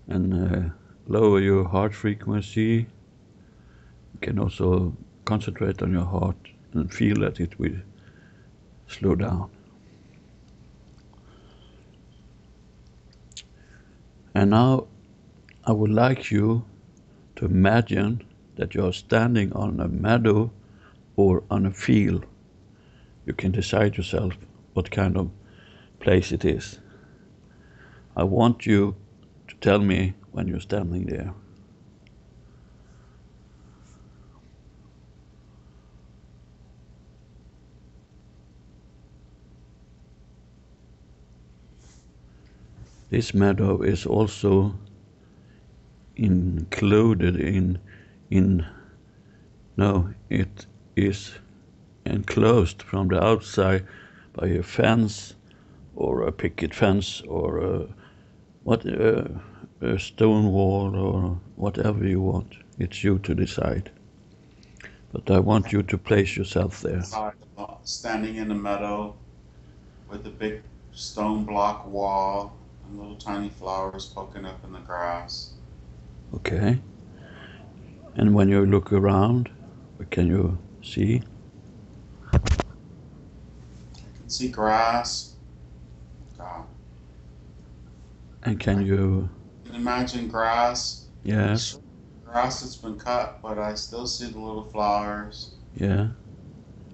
and lower your heart frequency. You can also concentrate on your heart and feel that it will slow down. And now I would like you to imagine that you are standing on a meadow or on a field. You can decide yourself what kind of place it is. I want you to tell me when you're standing there. This meadow is also included in no, it is enclosed from the outside by a fence or a picket fence or a stone wall or whatever you want. It's you to decide. But I want you to place yourself there. Standing in the meadow with a big stone block wall and little tiny flowers poking up in the grass. Okay. And when you look around, what can you see? I can see grass. God. And can you, I can imagine grass. yes, It's grass that's been cut, but I still see the little flowers. yeah.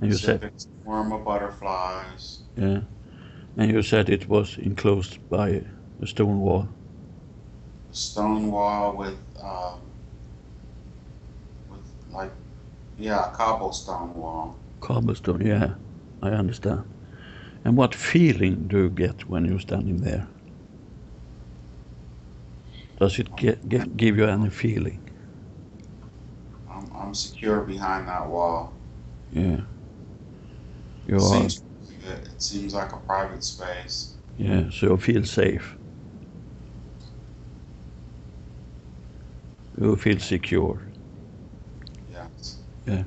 And you See a said, big swarm of butterflies. yeah. And you said it was enclosed by a stone wall. A stone wall with like, yeah, a cobblestone wall. Cobblestone, yeah. I understand. And what feeling do you get when you're standing there? Does it give you any feeling? I'm secure behind that wall. Yeah. It You are, seems good. It seems like a private space. yeah. So you feel safe. You feel secure. Yes. Yeah.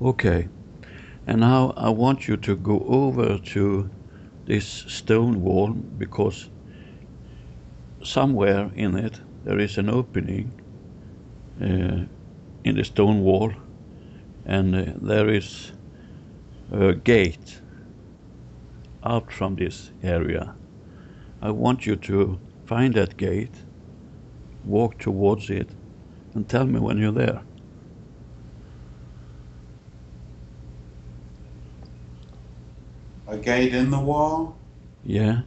Okay. And now I want you to go over to this stone wall because somewhere in it there is an opening uh, in the stone wall, and there is a gate out from this area. I want you to find that gate, walk towards it, and tell me when you're there. A gate in the wall? Yeah,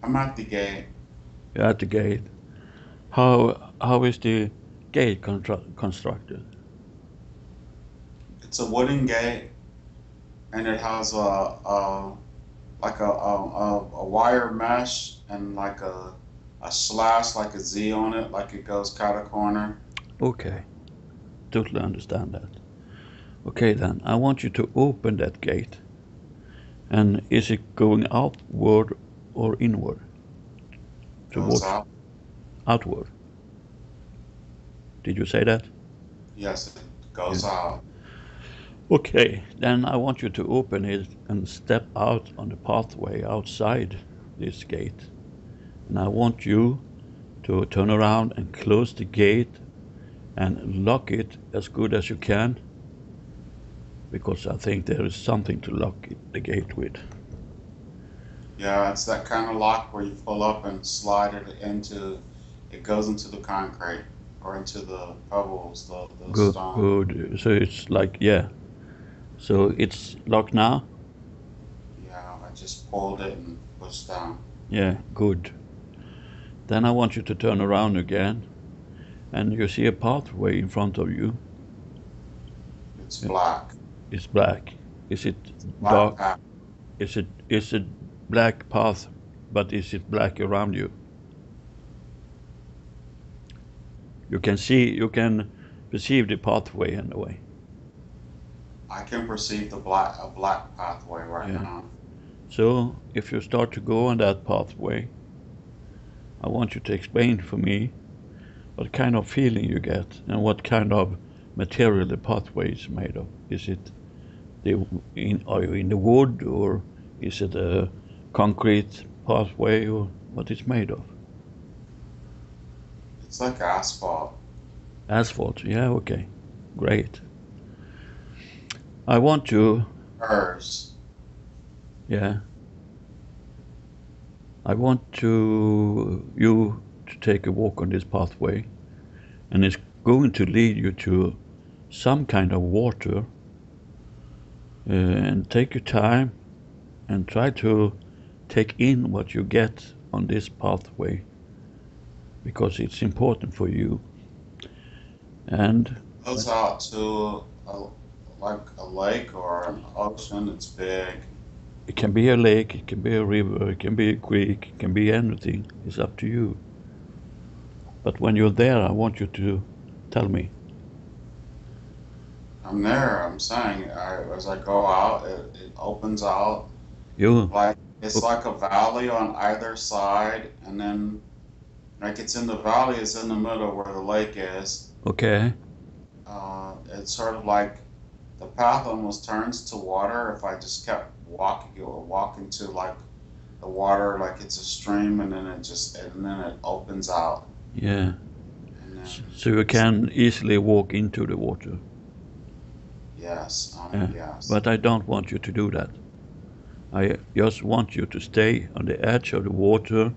I'm at the gate. you're at the gate. How is the gate constructed? It's a wooden gate and it has a like a wire mesh and like a slash like a Z on it, like it goes cut a corner. Okay, totally understand that. Okay, then I want you to open that gate. And is it going outward or inward? Goes Towards out. outward. Did you say that? Yes, it Yeah. goes out. Okay, then I want you to open it and step out on the pathway outside this gate. And I want you to turn around and close the gate and lock it as good as you can, because I think there is something to lock the gate with. Yeah, it's that kind of lock where you pull up and slide it into, it goes into the concrete or into the pebbles, the Good, stone. good. So it's like, yeah. So it's locked now? Yeah, I just pulled it and pushed down. Yeah, good. Then I want you to turn around again, and you see a pathway in front of you. It's Yeah, black. it's black. Is it Black dark? path. Is it black path, but is it black around you? You can perceive the pathway in a way. I can perceive a black pathway right Yeah. now. So if you start to go on that pathway, I want you to explain for me what kind of feeling you get and what kind of material the pathway is made of. Is it are you in the wood, or is it a concrete pathway, or what it's made of? It's like asphalt. Asphalt. Yeah, okay. Great. I want you, Hers. yeah, I want you to take a walk on this pathway, and it's going to lead you to some kind of water. And take your time and try to take in what you get on this pathway because it's important for you. And Goes out to like a lake or an ocean. It's big. it can be a lake, it can be a river, it can be a creek, it can be anything. It's up to you. But when you're there, I want you to tell me. I'm there. I'm saying, as I go out, it opens out You, like it's like a valley on either side, and then like it's in the valley, it's in the middle where the lake is. okay? It's sort of like the path almost turns to water if I just kept walking to like the water, like it's a stream, and then it opens out, Yeah. and then So you can easily walk into the water. yes, Yeah. yes. But I don't want you to do that. I just want you to stay on the edge of the water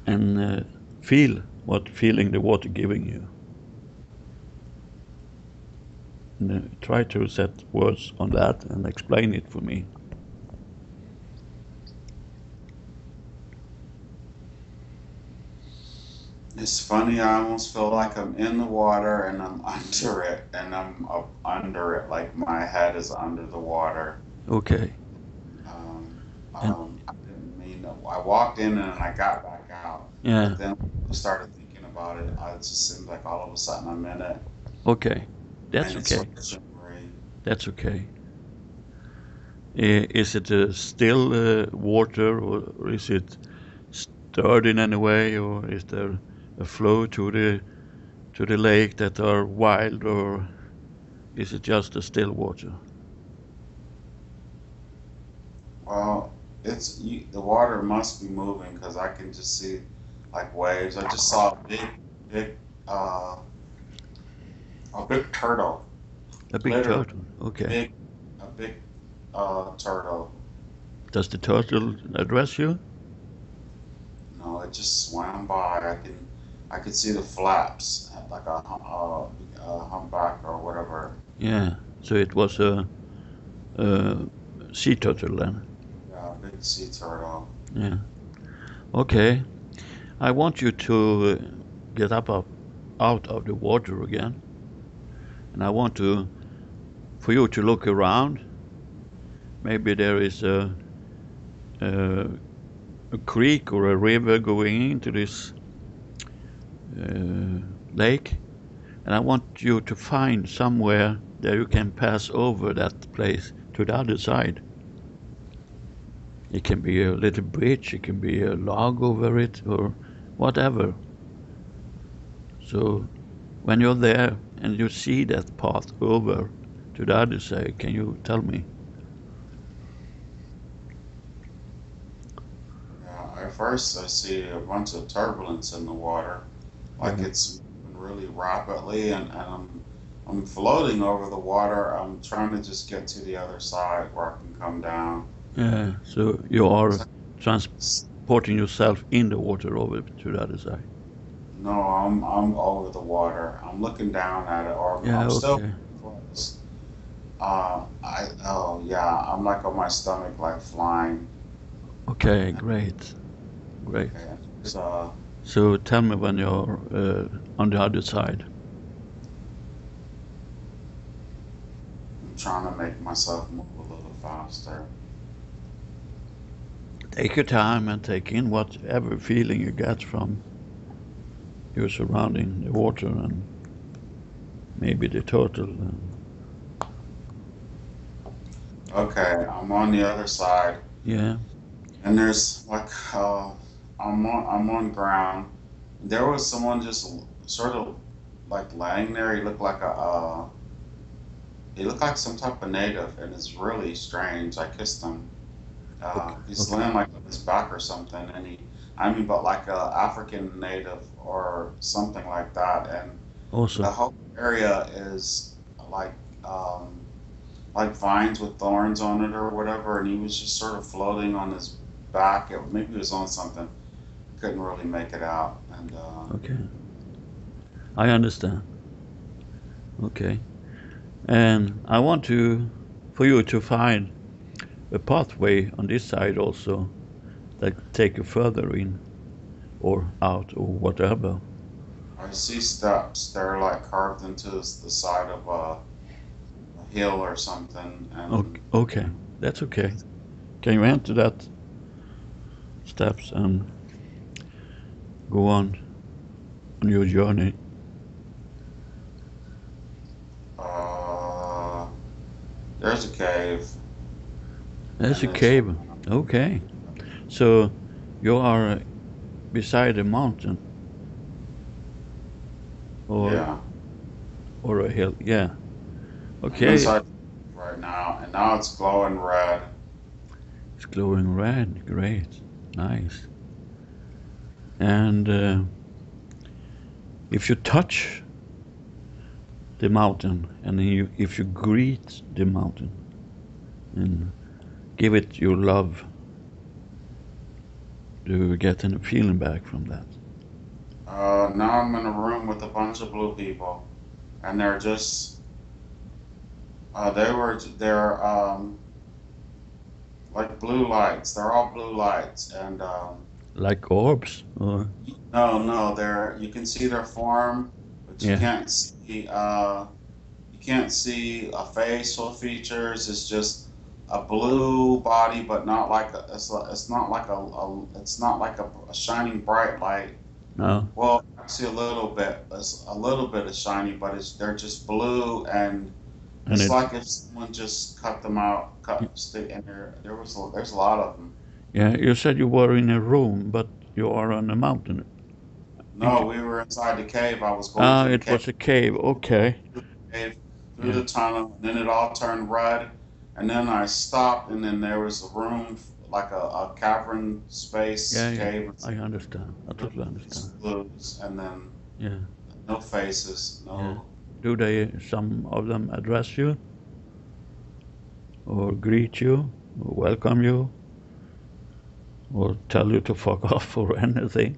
and feel what feeling the water giving you. And, try to set words on that and explain it for me. It's funny. I almost feel like I'm in the water and I'm under it, and I'm up under it, like my head is under the water. Okay. Um, And I didn't mean to. I walked in and I got back out, yeah. but then I started thinking about it. It just seemed like all of a sudden I'm in it, Okay. That's and it's okay. sort of shimmery. That's okay. Is it still water, or is it stirred in any way, or is there a flow to the lake that are wild, or is it just a still water? Well, the water must be moving because I can just see like waves. I just saw big, uh, a big turtle, A big literally turtle. Okay. big, a big turtle. Does the turtle address you? No, it just swam by. I could see the flaps like a humpback or whatever. Yeah. So it was a sea turtle then. Yeah, a big sea turtle. Yeah. Okay. I want you to get up out of the water again, and I want to for you to look around. Maybe there is a, a creek or a river going into this lake, and I want you to find somewhere that you can pass over that place to the other side. It can be a little bridge, it can be a log over it, or whatever. So when you're there and you see that path over to the other side, can you tell me? Yeah, at first I see a bunch of turbulence in the water, like Yeah. it's moving really rapidly, and I'm floating over the water. I'm trying to just get to the other side where I can come down. Yeah, so you are So, transporting yourself in the water over to the other side. no, I'm over the water. I'm looking down at it, or Yeah, I'm still okay. close. Oh yeah, I'm like on my stomach, like flying. Okay, great, great. Okay, So tell me when you're on the other side. I'm trying to make myself move a little faster. Take your time and take in whatever feeling you get from your surrounding, the water and maybe the turtle. Okay, I'm on the other side, Yeah, and there's like I'm on ground. There was someone just sort of like laying there. He looked like some type of native, and it's really strange. I kissed him. okay, He's okay. laying like on his back or something, and I mean, but like a African native or something like that. And the Also, whole area is like um, like vines with thorns on it or whatever. And he was just sort of floating on his back. Maybe he was on something. Couldn't really make it out. And okay, I understand. Okay, and I want for you to find a pathway on this side also that take you further in or out or whatever. I see steps. They're like carved into the side of a hill or something. Okay, And okay, that's okay. Can you enter that steps and go on your journey? uh, there's a cave, There's and a it's cave. Okay, so you are beside a mountain or yeah. or a hill. Yeah. I'm Okay. inside right now, and now it's glowing red. It's glowing red. Great. Nice. And if you touch the mountain and if you greet the mountain and give it your love, do you get any feeling back from that? Now I'm in a room with a bunch of blue people, and they're just they're like blue lights. They're all blue lights, and Like orbs? Or no, they're you can see their form, but yeah. you can't see a face or features. It's just a blue body, but not like it's not like it's not like a shining bright light. No. Well, actually, a little bit of shiny, but they're just blue, and And it's it like if someone just cut them out, cut stick, and there's a lot of them. yeah, you said you were in a room, but you are on a mountain. No, we were inside the cave. I was going Ah, through the it cave, was a cave. Okay. cave through Yeah. the tunnel, and then it all turned red, and then I stopped, and then there was a room like a cavern Yeah, space yeah. cave, I understand. I totally understand. blues, and then Yeah. no faces, Yeah. no. Do they, some of them address you or greet you or welcome you or tell you to fuck off or anything?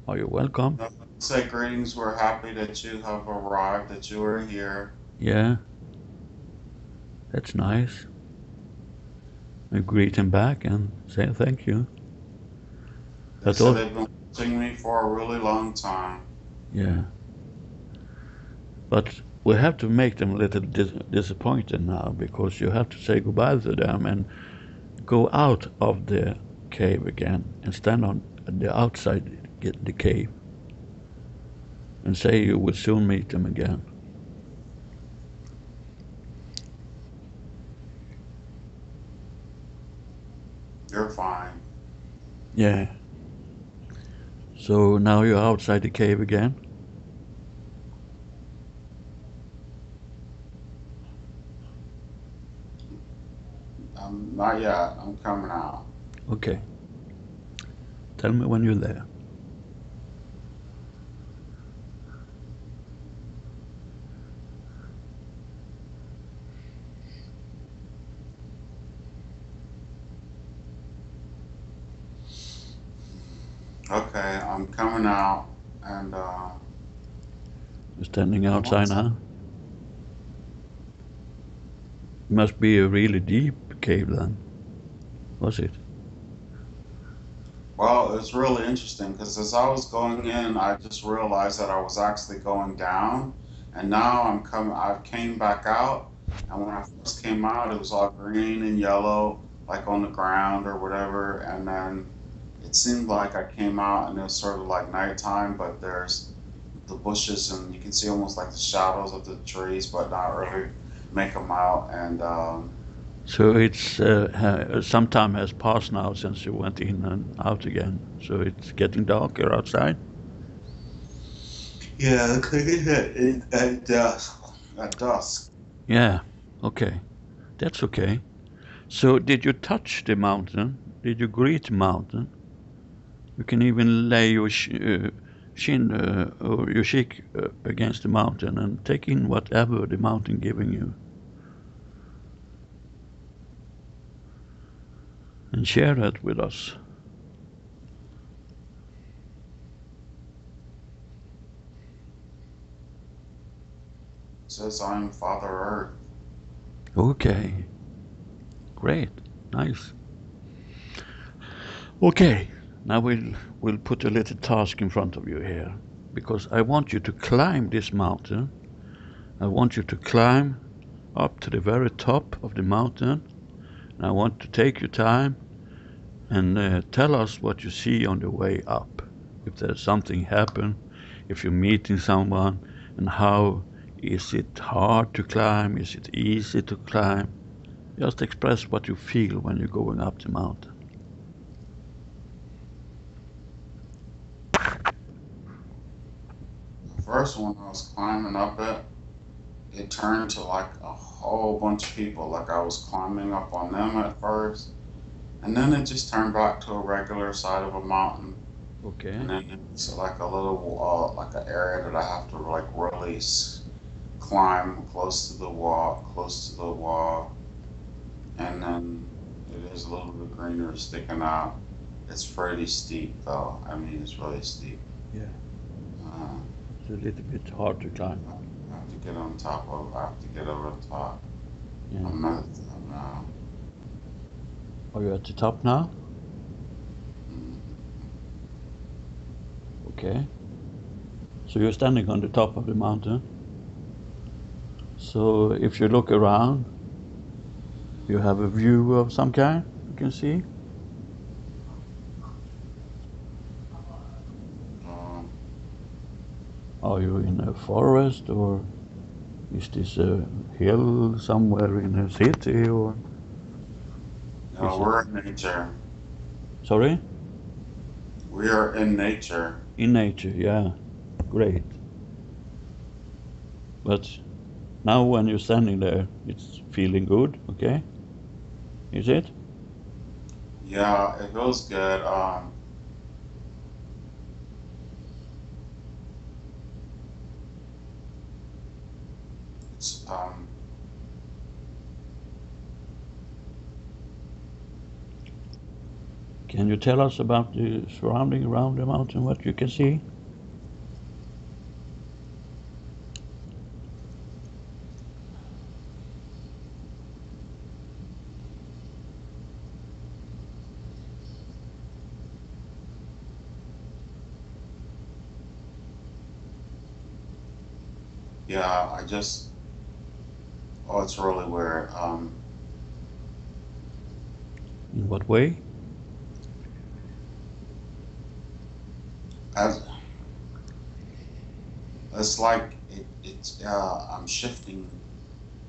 Are you welcome? No, say greetings. We're happy that you have arrived, that you are here. Yeah, that's nice. I greet him back and say thank you. They But said all, they've been watching me for a really long time. yeah, but we have to make them a little disappointed now because you have to say goodbye to them and go out of the cave again and stand on the outside get the cave and say you will soon meet them again. You're fine. Yeah. So now you're outside the cave again? Not yet. I'm coming out. Okay. Tell me when you're there. Okay, I'm coming out, and You're standing outside once now? It must be a really deep cave then. Was it? well, it's really interesting because as I was going in, I just realized that I was actually going down, and now I'm coming. I came back out, and when I first came out, it was all green and yellow, like on the ground or whatever, and then it seemed like I came out and it was sort of like nighttime, but there's the bushes and you can see almost like the shadows of the trees, but not really make them out. And So it's some time has passed now since you went in and out again. So it's getting darker outside. yeah, at dusk. At dusk. Yeah. Okay. That's okay. So did you touch the mountain? did you greet the mountain? You can even lay your chin or your cheek against the mountain and take in whatever the mountain giving you. And share that with us. It says I'm Father Earth. Okay. Great. Nice. Okay. Now we'll put a little task in front of you here, because I want you to climb this mountain. I want you to climb up to the very top of the mountain, and I want to take your time and tell us what you see on the way up. If there's something happen, if you're meeting someone, and how is it hard to climb? Is it easy to climb? Just express what you feel when you're going up the mountain. The first one I was climbing up it turned to like a whole bunch of people. Like I was climbing up on them at first, and then it just turned back to a regular side of a mountain. Okay. And then it's like a little, like an area that I have to like really climb close to the wall, and then it is a little bit greener sticking out. It's pretty steep though. I mean, it's really steep. Yeah. Uh, It's a little bit hard to climb. I have to get on top of. I have to get over the top. Yeah. I'm not. I'm not. Are you at the top now? Mm, Okay. So you're standing on the top of the mountain. So if you look around, you have a view of some kind you can see. um, Are you in a forest, or is this a hill somewhere in a city, or no, is it? we're in nature. Sorry? We are in nature. In nature, yeah. Great. But now when you're standing there, it's feeling good, okay? Is it? Yeah, it feels good. It's, Can you tell us about the surrounding around the mountain, what you can see? yeah, oh, it's really weird. In what way? As it's like it's I'm shifting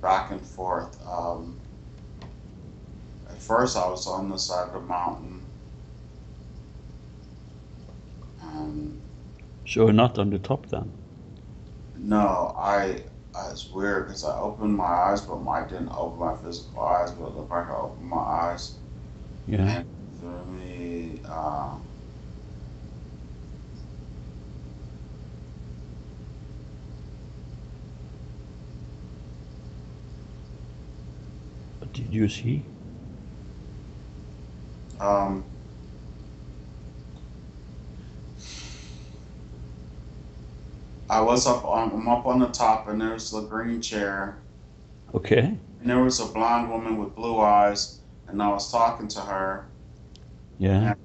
back and forth. At first I was on the side of the mountain, and So you're not on the top then? no, it's weird because I opened my eyes, but I didn't open my physical eyes, but it looked like I opened my eyes, Yeah. and through me, What did you see? um, I'm up on the top, and there's the green chair, Okay. and there was a blonde woman with blue eyes, and I was talking to her, Yeah. and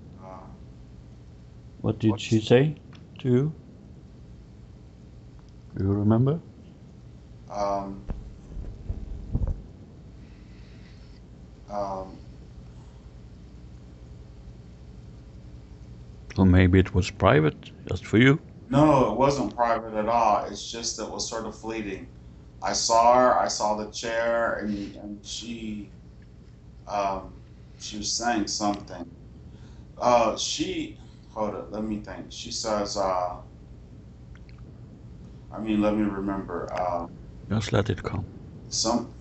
What did she what's say to you? Do you remember? um, um, Or maybe it was private, just for you? no, it wasn't private at all. It's just it was sort of fleeting. I saw her, I saw the chair, and um, she was saying something. She, hold it, let me think. She says, let me remember. Just let it come. Some,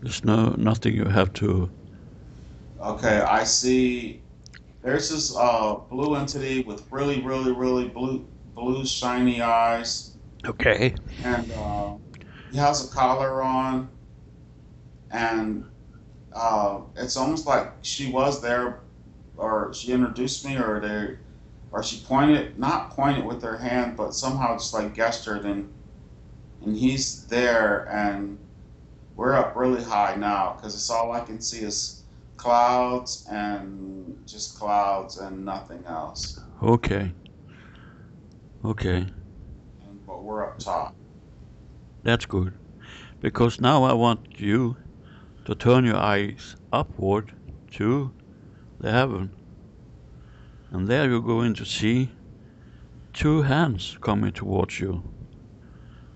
There's nothing you have to. Okay, I see. There's this blue entity with really, really, really blue shiny eyes, Okay. and he has a collar on, and it's almost like she was there, or she introduced me, or she pointed, not pointed with her hand, but somehow just like gestured, and he's there, and we're up really high now because it's all I can see is clouds and just clouds and nothing else. Okay. Okay. But we're up top. That's good. Because now I want you to turn your eyes upward to the heaven. And there you're going to see two hands coming towards you.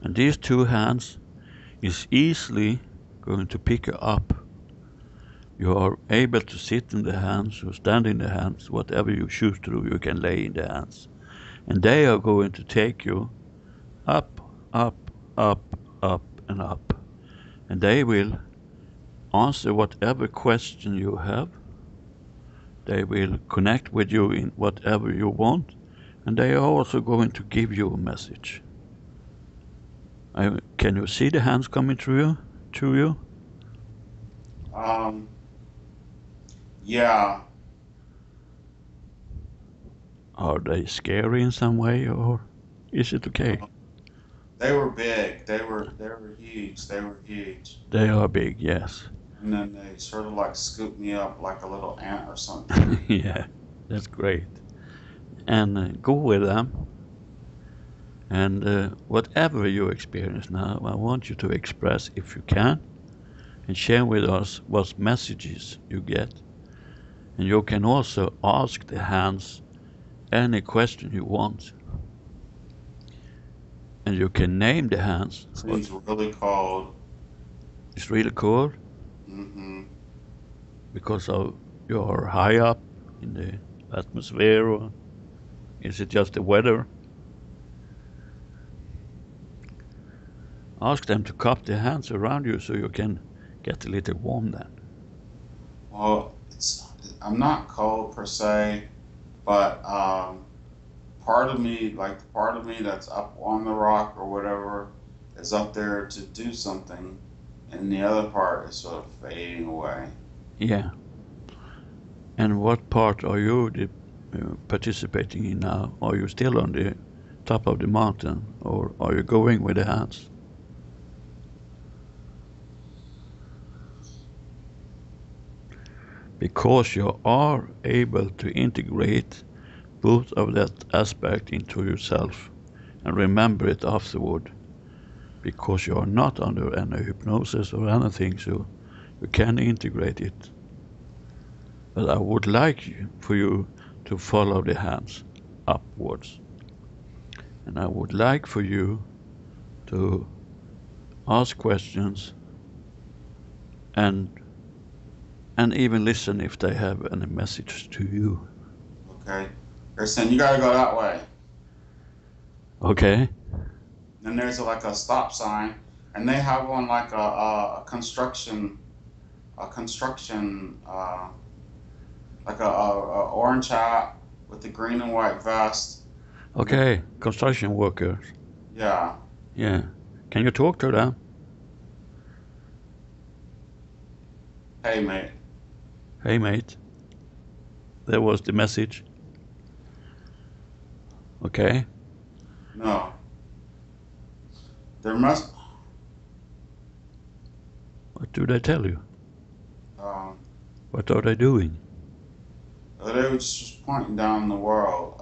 And these two hands is easily going to pick you up. You are able to sit in the hands or stand in the hands, whatever you choose to do, you can lay in the hands. And they are going to take you up, up, up, up, and up. And they will answer whatever question you have. They will connect with you in whatever you want. And they are also going to give you a message. Can you see the hands coming through you? Um, yeah, Are they scary in some way, or is it okay? they were big. They were huge. They were huge. They are big, yes. And then they sort of like scooped me up like a little ant or something. Yeah, that's great. And go with them. And whatever you experience now, I want you to express, if you can, and share with us what messages you get. And you can also ask the hands any question you want. And you can name the hands. It's really cold. It's really cold Mm-hmm. because of you're high up in the atmosphere, or is it just the weather? Ask them to cup the hands around you so you can get a little warm then. Well, I'm not cold per se, but part of me, like the part of me that's up on the rock or whatever, is up there to do something, and the other part is sort of fading away. Yeah. And what part are you participating in now? Are you still on the top of the mountain, or are you going with the hands? Because you are able to integrate both of that aspect into yourself and remember it afterward, because you are not under any hypnosis or anything, so you can integrate it. But I would like for you to follow the hands upwards. And I would like for you to ask questions and even listen if they have any message to you. Okay, they're saying you gotta go that way. Okay? Then there's like a stop sign, and they have one like a construction, like a orange hat with the green and white vest. Okay, construction workers. Yeah. Yeah. Can you talk to them? Hey, mate. Hey, mate. That was the message. Okay. No. There must. What do they tell you? Um, What are they doing? they were just pointing down the world.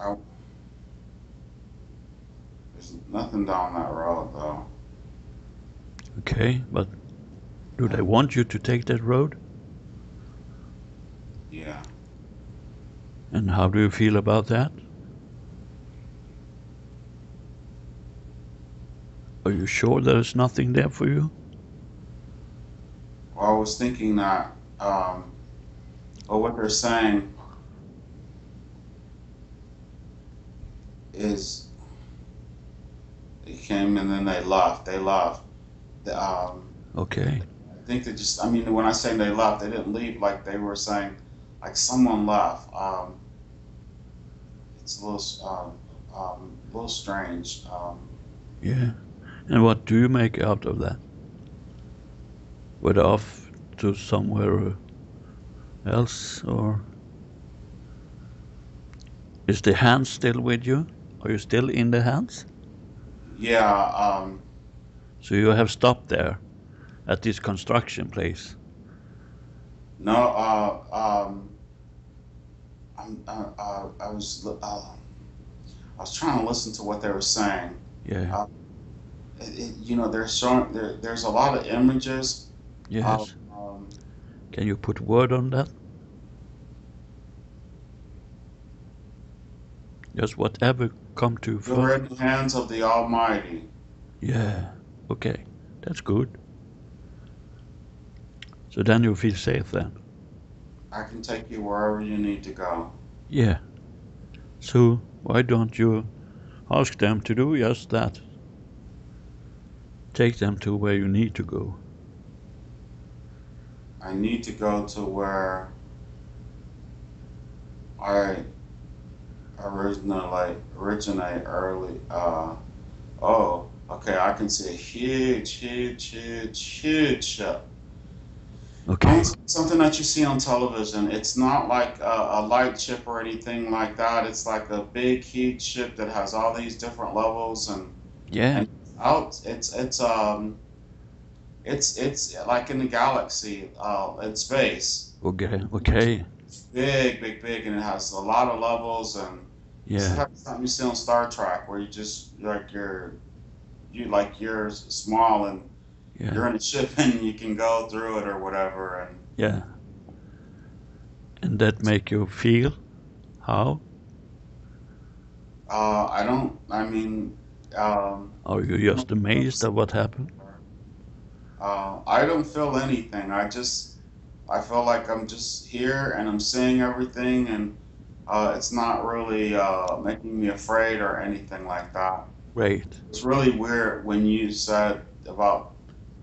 I, there's nothing down that road though. Okay, but do they want you to take that road? Yeah. And how do you feel about that? Are you sure there's nothing there for you? Well, I was thinking that. But what they're saying is came and then they left. They left. Okay. I think they just. I mean, when I say they left, they didn't leave. Like they were saying, like someone left. It's a little strange. Yeah. And what do you make out of that? Were off to somewhere else, or is the hands still with you? Are you still in the hands? Yeah. So you have stopped there at this construction place? No. I was trying to listen to what they were saying. Yeah. Uh, they're showing there's a lot of images of Yes. Can you put word on that? Just whatever come to you're first. in the hands of the Almighty. Yeah. Okay. That's good. So then you feel safe then. I can take you wherever you need to go. Yeah. So why don't you ask them to do just that? Take them to where you need to go. I need to go to where I originate early. Oh, okay. I can see a huge ship. Okay. Something that you see on television. It's not like a light ship or anything like that. It's like a big, huge ship that has all these different levels Yeah. and out. It's like in the galaxy, in space. Okay. Okay. Big, and it has a lot of levels and it's Yeah. like something you see on Star Trek where you're small and Yeah. you're in a ship and you can go through it or whatever and Yeah. And that make you feel how? I don't. I mean, Are you I don't just amazed at what happened? I don't feel anything. I feel like I'm just here and I'm seeing everything, and it's not really making me afraid or anything like that. Great. It's really weird when you said about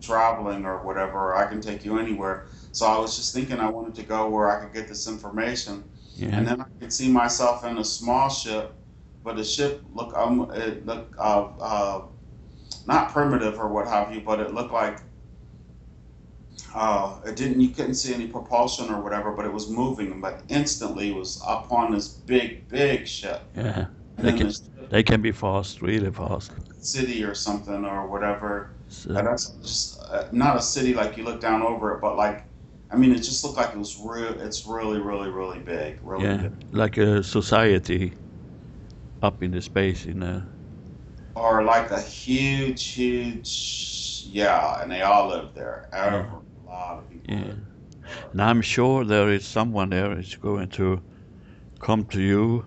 traveling or whatever. I can take you anywhere. So I was just thinking I wanted to go where I could get this information, and Yeah. then I could see myself in a small ship, but the ship it looked not primitive or what have you, but it looked like it didn't. You couldn't see any propulsion or whatever, but it was moving. But instantly, it was up on this big ship, Yeah. and They then can the ship they can be fast, really fast. city or something or whatever. So, And that's just not a city like you look down over it, but like, I mean, it just looked like it was real. It's really big, really yeah, big, like a society up in the space in a or like a huge, yeah. And they all live there. yeah, A lot of people yeah. live. And I'm sure there is someone there is going to come to you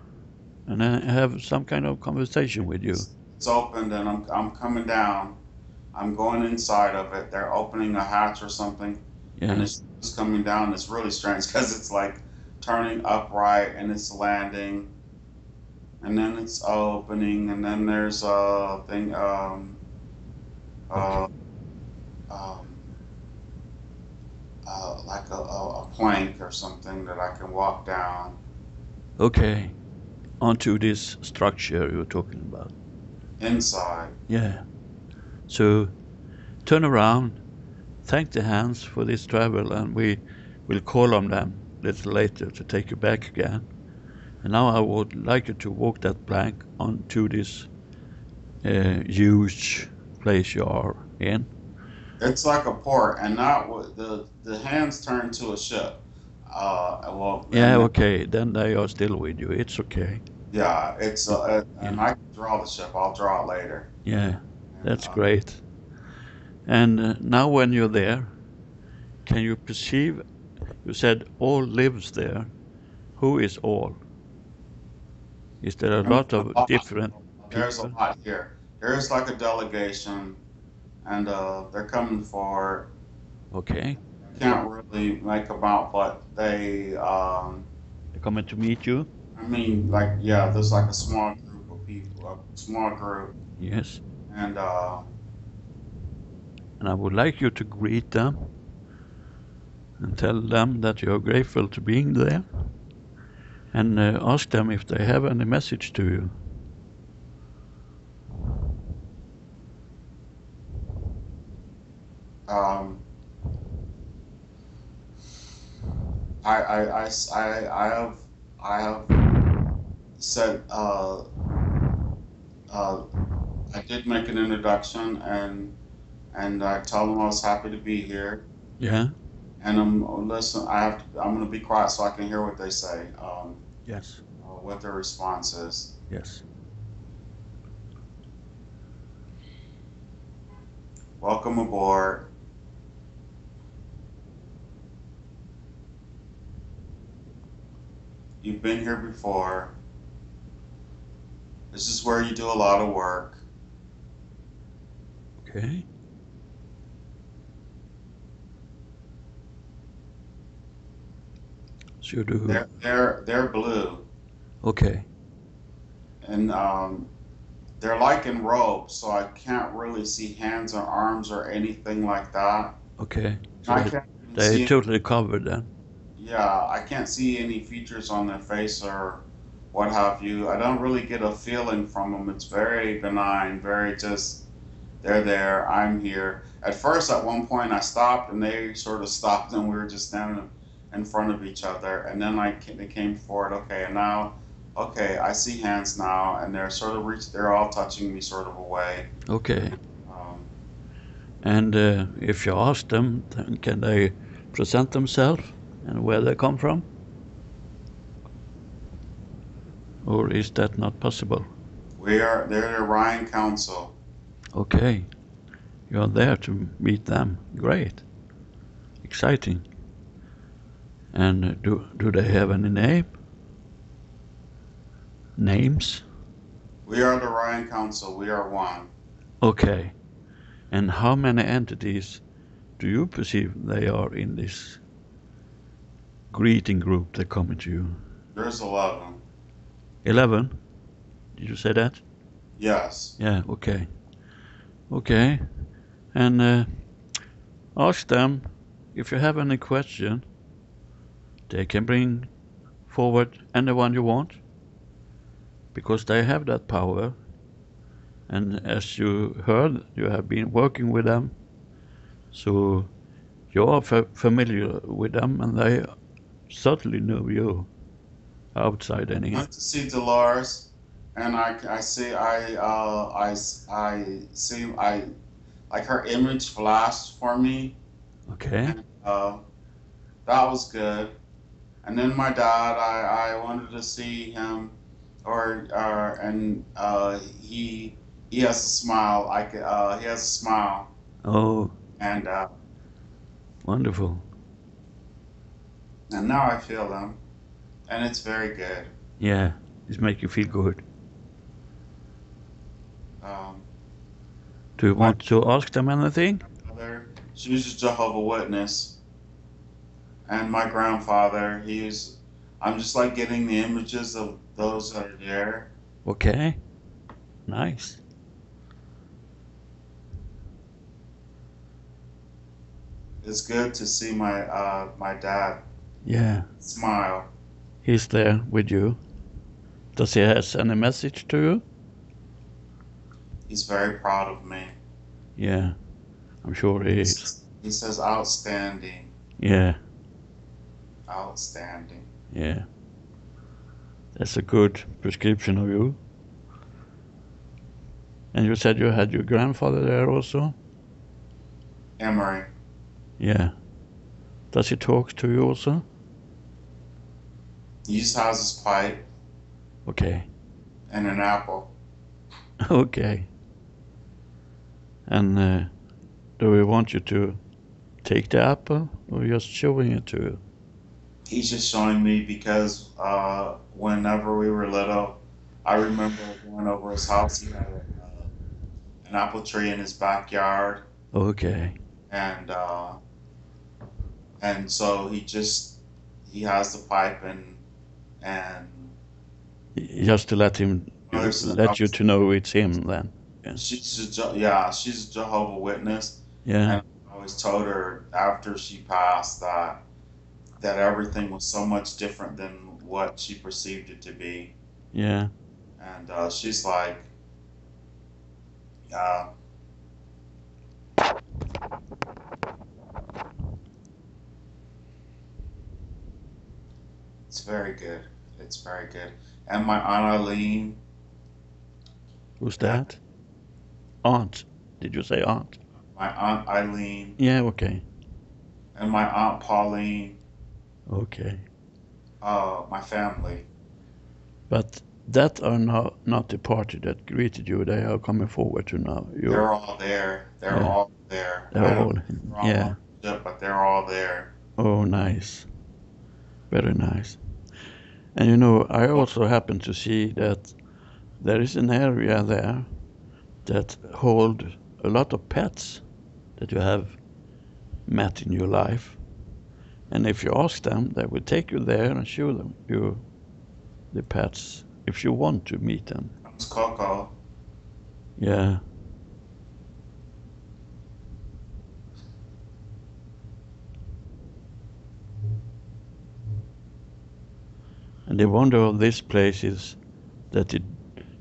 and have some kind of conversation with you. It's opened, and I'm coming down. I'm going inside of it. They're opening a hatch or something, and Yeah. it's just coming down. It's really strange because it's like turning upright and it's landing, and then it's opening, and then there's a thing, Okay. uh, um, like a plank or something that I can walk down. Okay. Onto this structure you're talking about. Inside. Yeah. So turn around, thank the hands for this travel, and we will call on them a little later to take you back again. And now I would like you to walk that plank onto this huge place you are in. It's like a port, and not the hands turn to a ship. Well, Yeah, okay, then they are still with you. It's okay. yeah, and Yeah, I can draw the ship. I'll draw it later. yeah, And that's great. And now when you're there, can you perceive? You said all lives there. Who is all? Is there a lot a of lot. different There's a people? lot here. There's like a delegation, and they're coming for. Okay, I can't really make them out, but they. they're coming to meet you. I mean, like yeah, there's like a small group of people, a small group, Yes. And And I would like you to greet them and tell them that you're grateful to being there, and ask them if they have any message to you. um, I have said uh, I did make an introduction, and I told them I was happy to be here. Yeah? And listen. I'm going to be quiet so I can hear what they say. Yes. What their response is. Yes. Welcome aboard. You've been here before. This is where you do a lot of work. Okay. So you do. They're blue, Okay. and they're like in robes, so I can't really see hands or arms or anything like that. Okay. So I can't even they're see. totally covered then. Yeah, I can't see any features on their face or what have you. I don't really get a feeling from them. It's very benign, very just, they're there, I'm here. At first, at one point, I stopped and they sort of stopped and we were just standing in front of each other. And then they came forward, okay, and now, okay, I see hands now, and they're sort of they're all touching me sort of away. Okay. Um, And if you ask them, then can they present themselves and where they come from? Or is that not possible? they're the Ryan Council. Okay. You're there to meet them. Great. Exciting. And do they have any names? We are the Ryan Council. We are one. Okay. And how many entities do you perceive they are in this greeting group that come to you? There's 11. 11? Did you say that? Yes. Yeah, okay. Okay. And ask them if you have any question. They can bring forward anyone you want, because they have that power. And as you heard, you have been working with them, so you are familiar with them, and they certainly know you outside I anyhow. went to see Lars, and I see I see I like her image flashed for me, Okay. and that was good. And then my dad, I wanted to see him, and he has a smile. He has a smile, Oh, and wonderful. and now I feel them, and it's very good. Yeah, this make you feel good. Um, Do you my want to ask them anything? mother, she was a Jehovah Witness, and my grandfather, I'm just like getting the images of those that are there. Okay. Nice. It's good to see my dad Yeah. smile. He's there with you. Does he has any message to you? He's very proud of me. Yeah, I'm sure he is. He says outstanding, Yeah, outstanding. yeah. That's a good prescription of you. And you said you had your grandfather there also? Emery, Yeah. Does he talk to you also? he just has his pipe Okay. and an apple. Okay. And do we want you to take the apple or just showing it to you? He's just showing me because whenever we were little, I remember going over his house. He had an apple tree in his backyard, Okay. and so he has the pipe and Just to let him there's let you to know it's him then. she's a Jehovah Witness, Yeah, and I always told her after she passed that everything was so much different than what she perceived it to be, yeah. and she's like, uh, it's very good, it's very good. And my Aunt Eileen, Who's uh, that? Aunt. Did you say aunt? my Aunt Eileen, Yeah, okay. and my Aunt Pauline, Okay. my family. But that are not the party that greeted you. They are coming forward to now. You, They're all there. They're yeah, all there. they're I don't all, think they're all on yeah. the ship, but they're all there. Oh, nice. Very nice. And you know, I also happen to see that there is an area there that hold a lot of pets that you have met in your life. And if you ask them, they will take you there and show them you the pets if you want to meet them. It's Coco. Yeah. And the wonder of this place is that the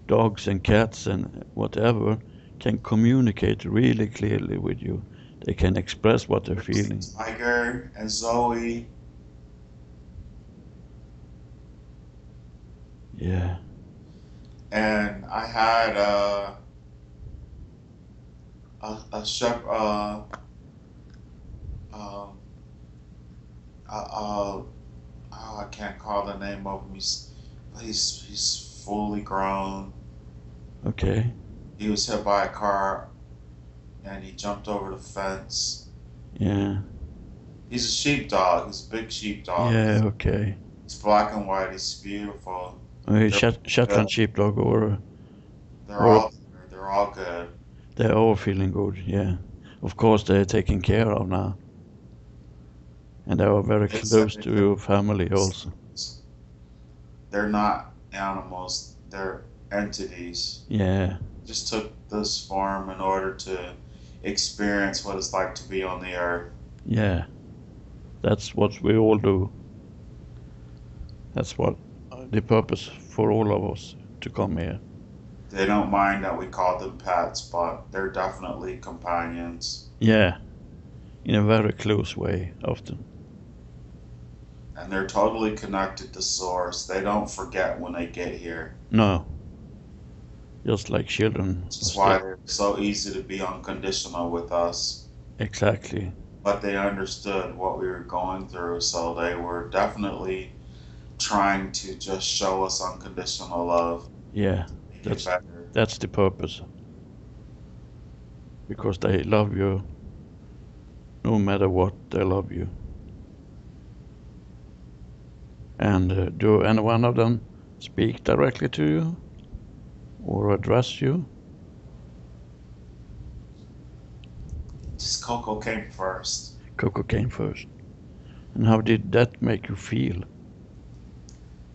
dogs and cats and whatever can communicate really clearly with you. They can express what they're feeling. There's Tiger and Zoe. Yeah. And I had a shep um, oh, I can't call the name of him. He's fully grown. Okay. He was hit by a car and he jumped over the fence. Yeah. He's a sheepdog. He's a big sheepdog. Yeah. Okay. He's black and white. He's beautiful. They're Shetland good. sheepdog They're or all there. They're all good. they're all feeling good. Yeah. Of course, they're taken care of now, and they are very They said close they to took your family also. they're not animals, they're entities. Yeah. Just took this form in order to experience what it's like to be on the earth. Yeah. That's what we all do. That's what the purpose for all of us to come here. They don't mind that we call them pets, but they're definitely companions. Yeah. In a very close way, often. And they're totally connected to Source. They don't forget when they get here. No. Just like children. Which is why they're so easy to be unconditional with us. Exactly. But they understood what we were going through, so they were definitely trying to just show us unconditional love. Yeah. Make it That's better. that's the purpose. Because they love you no matter what, they love you. And do any one of them speak directly to you or address you? Just Coco came first. Coco came first. And how did that make you feel?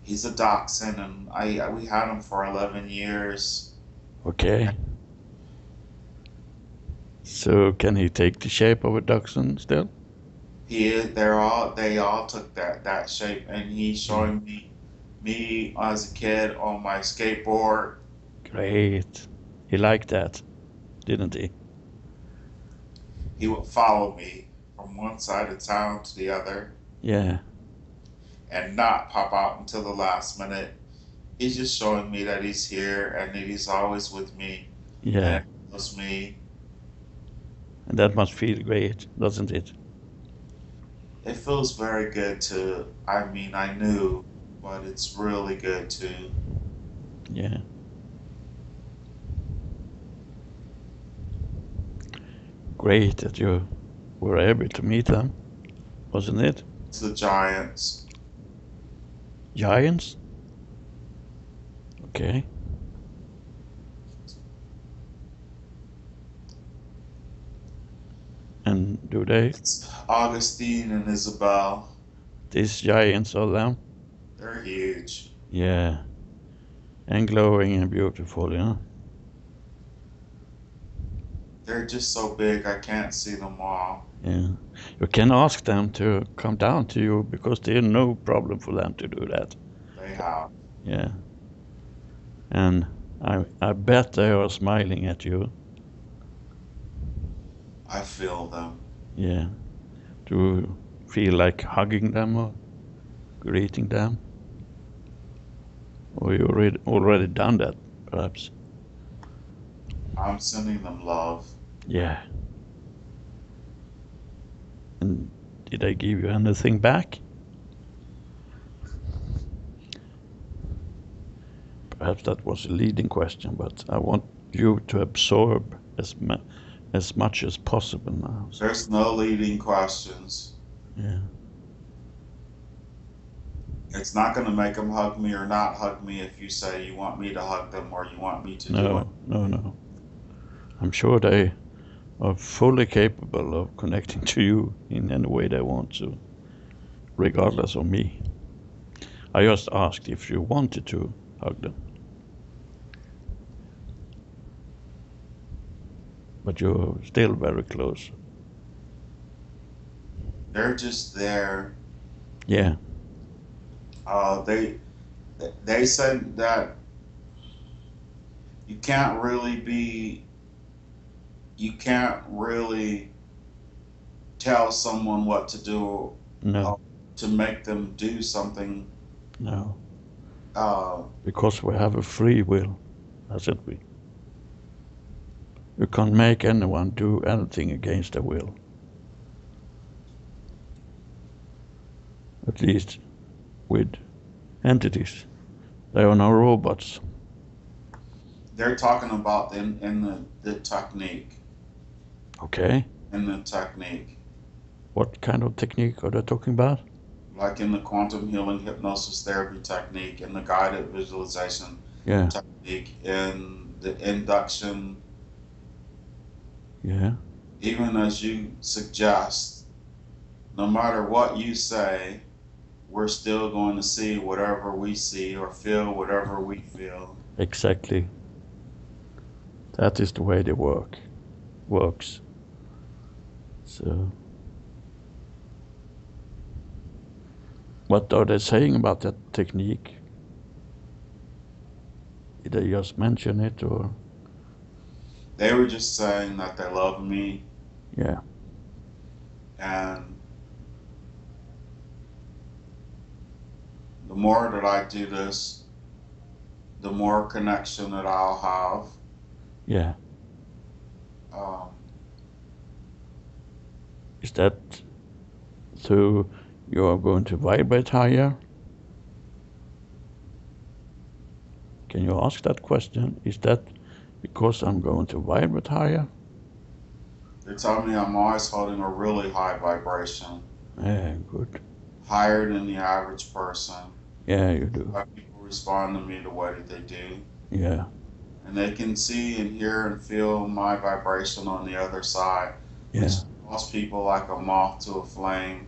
He's a dachshund, and we had him for 11 years. Okay. So can he take the shape of a dachshund still? They all took that shape, and he's Yeah. showing me as a kid on my skateboard. Great. He liked that, didn't he? He would follow me from one side of town to the other Yeah. and not pop out until the last minute. He's just showing me that he's here and that he's always with me Yeah. and he loves me. And that must feel great, doesn't it? It feels very good to, I mean, I knew, but it's really good to. Yeah. Great that you were able to meet them, wasn't it? It's the Giants. Giants? Okay. And do they? It's Augustine and Isabel. These giants are them? They're huge. Yeah. And glowing and beautiful, yeah. They're just so big I can't see them all. Yeah. You can ask them to come down to you because there's no problem for them to do that. They have. Yeah. And I bet they are smiling at you. I feel them. Yeah. Do you feel like hugging them or greeting them? Or you already done that, perhaps? I'm sending them love. Yeah. And did they give you anything back? Perhaps that was a leading question, but I want you to absorb as much as possible now. There's no leading questions. Yeah. It's not going to make them hug me or not hug me if you say you want me to hug them or you want me to do it. No. I'm sure they are fully capable of connecting to you in any way they want to, regardless of me. I just asked if you wanted to hug them. But you're still very close. They're just there. Yeah. They said that you can't really be you can't really tell someone what to do No, to make them do something. no. Uh, Because we have a free will, hasn't we? You can't make anyone do anything against their will. At least with entities. They are no robots. they're talking about in the technique. Okay. In the technique. What kind of technique are they talking about? Like in the quantum healing hypnosis therapy technique, in the guided visualization Yeah. technique, in the induction, Yeah. even as you suggest, no matter what you say, we're still going to see whatever we see or feel whatever we feel. Exactly. That is the way they works. So what are they saying about that technique? Did they just mention it or? They were just saying that they love me, Yeah. and the more that I do this, the more connection that I'll have. Yeah. Um, Is that so you are going to vibrate higher? Can you ask that question? Is that because I'm going to vibrate higher? they tell me I'm always holding a really high vibration, Yeah, good. higher than the average person. Yeah, you do. Why people respond to me the way that they do. Yeah. And they can see and hear and feel my vibration on the other side, Yeah. which draws people like a moth to a flame.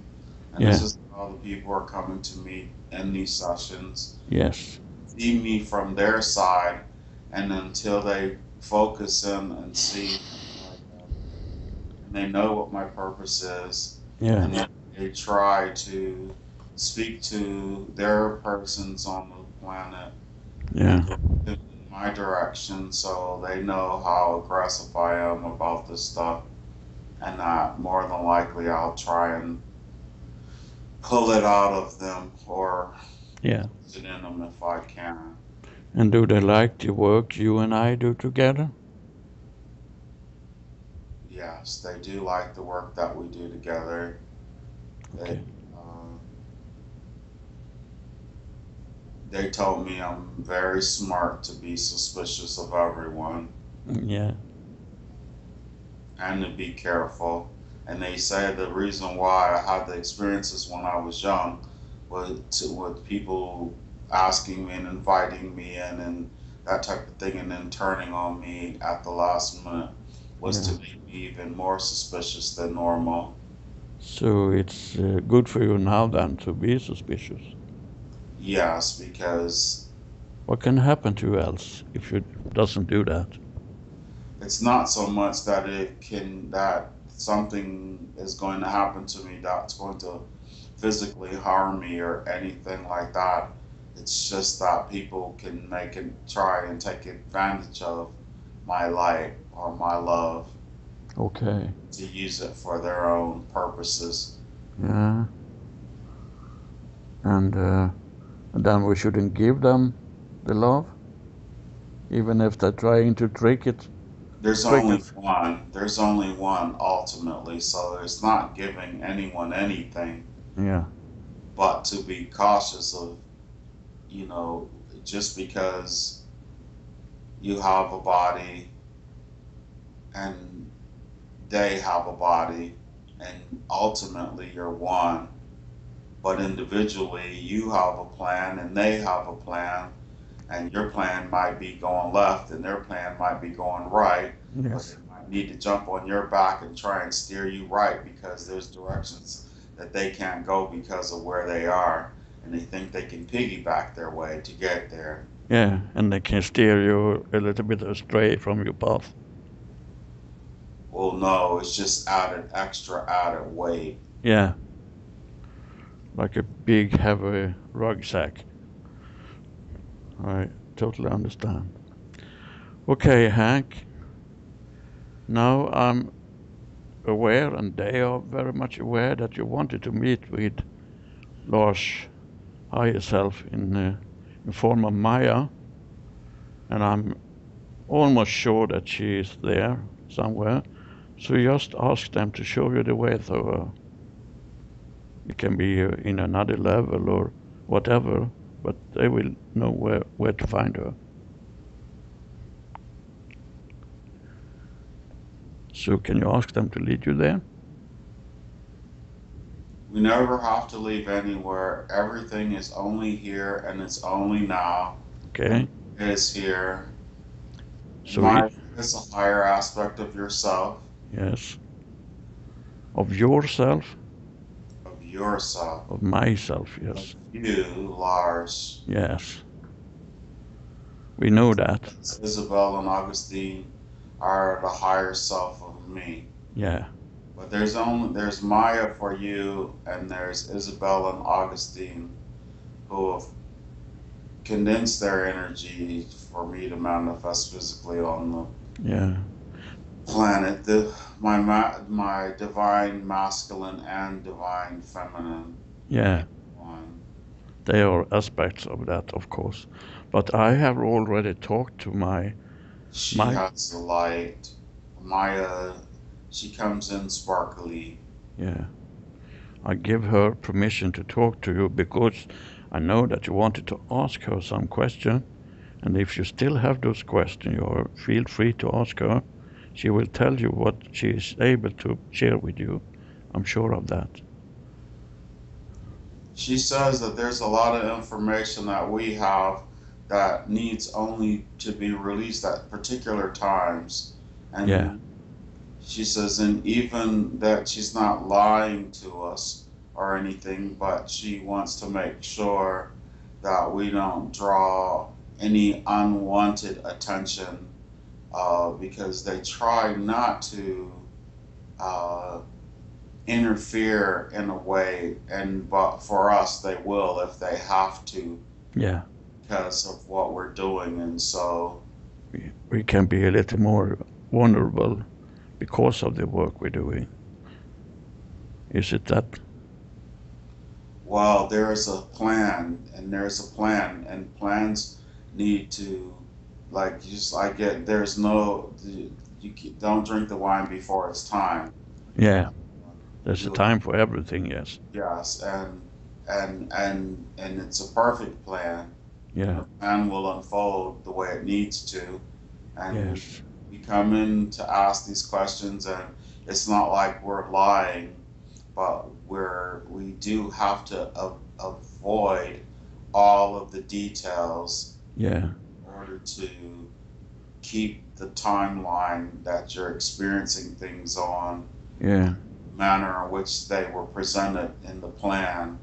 And Yeah. this is how the people are coming to me in these sessions. Yes. See me from their side, and until they focus in and see, and they know what my purpose is, Yeah. and then they try to speak to their persons on the planet Yeah. in my direction so they know how aggressive I am about this stuff, and that more than likely I'll try and pull it out of them or Yeah. put it in them if I can. And do they like the work you and I do together? Yes, they do like the work that we do together. Okay. Uh, they told me I'm very smart to be suspicious of everyone Yeah. and to be careful. And they say the reason why I had the experiences when I was young was with people asking me and inviting me in and that type of thing, and then turning on me at the last minute was Yeah. to make me even more suspicious than normal. So it's good for you now then to be suspicious. Yes, because What can happen to you else if you doesn't do that? it's not so much that that something is going to happen to me that's going to physically harm me or anything like that. It's just that people can make and try and take advantage of my light or my love Okay. to use it for their own purposes. Yeah. And then we shouldn't give them the love, even if they're trying to trick us. There's only one ultimately, so it's not giving anyone anything, Yeah. but to be cautious of, you know, just because you have a body and they have a body and ultimately you're one, but individually you have a plan and they have a plan, and your plan might be going left and their plan might be going right, but they Yes. might need to jump on your back and try and steer you right because there's directions that they can't go because of where they are, and they think they can piggyback their way to get there. Yeah, and they can steer you a little bit astray from your path. Well, no, it's just added weight. Yeah, like a big heavy rucksack. I totally understand. Okay, Hank. Now I'm aware, and they are very much aware that you wanted to meet with Lars higher self in form of Maya, and I'm almost sure that she is there somewhere. So just ask them to show you the way through her. It can be in another level or whatever, but they will know where to find her. So can you ask them to lead you there? We never have to leave anywhere. Everything is only here and it's only now, and Okay. it is here. So My is a higher aspect of yourself, yes, of yourself, of yourself, of myself. of Yes, you, Lars. yes, we know that. Isabel and Augustine are the higher self of me. Yeah, But there's Maya for you, and there's Isabel and Augustine who have condensed their energy for me to manifest physically on the yeah, planet. My divine masculine and divine feminine yeah. one. They are aspects of that, of course. But I have already talked to She my has the light. Maya, she comes in sparkly. yeah. I give her permission to talk to you because I know that you wanted to ask her some question, and if you still have those questions, you feel free to ask her. She will tell you what she is able to share with you. I'm sure of that. She says that there's a lot of information that we have that needs only to be released at particular times. Yeah, And she says, and even that she's not lying to us or anything, but she wants to make sure that we don't draw any unwanted attention, because they try not to uh, interfere in a way, and but for us, they will if they have to yeah. because of what we're doing. And so, We can be a little more vulnerable because of the work we're doing. Is it that? well, there is a plan, and there's a plan, and plans need to, like, just like it. There's no, don't drink the wine before it's time. Yeah, there's a You time for everything. Yes. Yes, and it's a perfect plan, and Yeah. the plan will unfold the way it needs to, and Yes. we come in to ask these questions, and it's not like we're lying, but we do have to avoid all of the details Yeah. in order to keep the timeline that you're experiencing things on, Yeah. manner in which they were presented in the plan.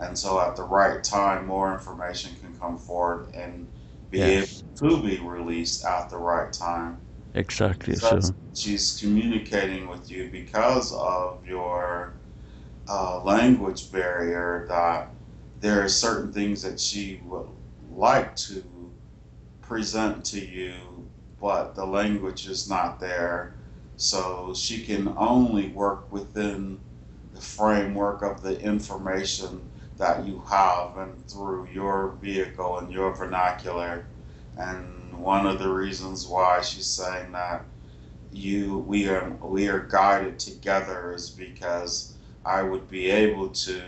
And so at the right time, more information can come forward and be able Yes. to be released at the right time. Exactly. That's So she's communicating with you because of your language barrier. That there are certain things that she would like to present to you, but the language is not there. So she can only work within the framework of the information that you have and through your vehicle and your vernacular. And one of the reasons why she's saying that we are guided together is because I would be able to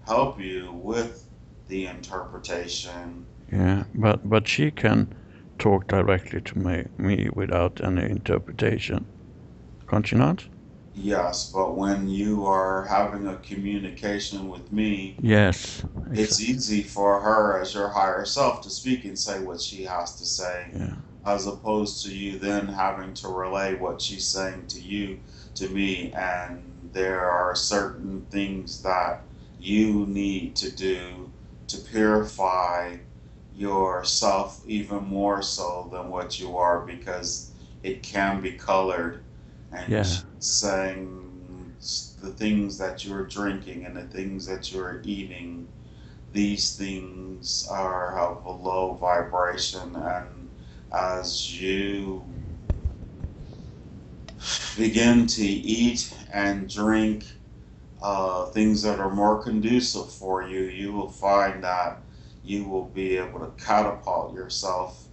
help you with the interpretation. yeah, but she can talk directly to me without any interpretation, can't she not? Yes, but when you are having a communication with me, Yes, it's exactly. easy for her as your higher self to speak and say what she has to say, Yeah, as opposed to you then having to relay what she's saying to you to me. And there are certain things that you need to do to purify yourself even more so than what you are, because it can be colored. And yeah, she's saying the things that you're drinking and the things that you're eating, these things are of a low vibration. And as you begin to eat and drink things that are more conducive for you, you will find that you will be able to catapult yourself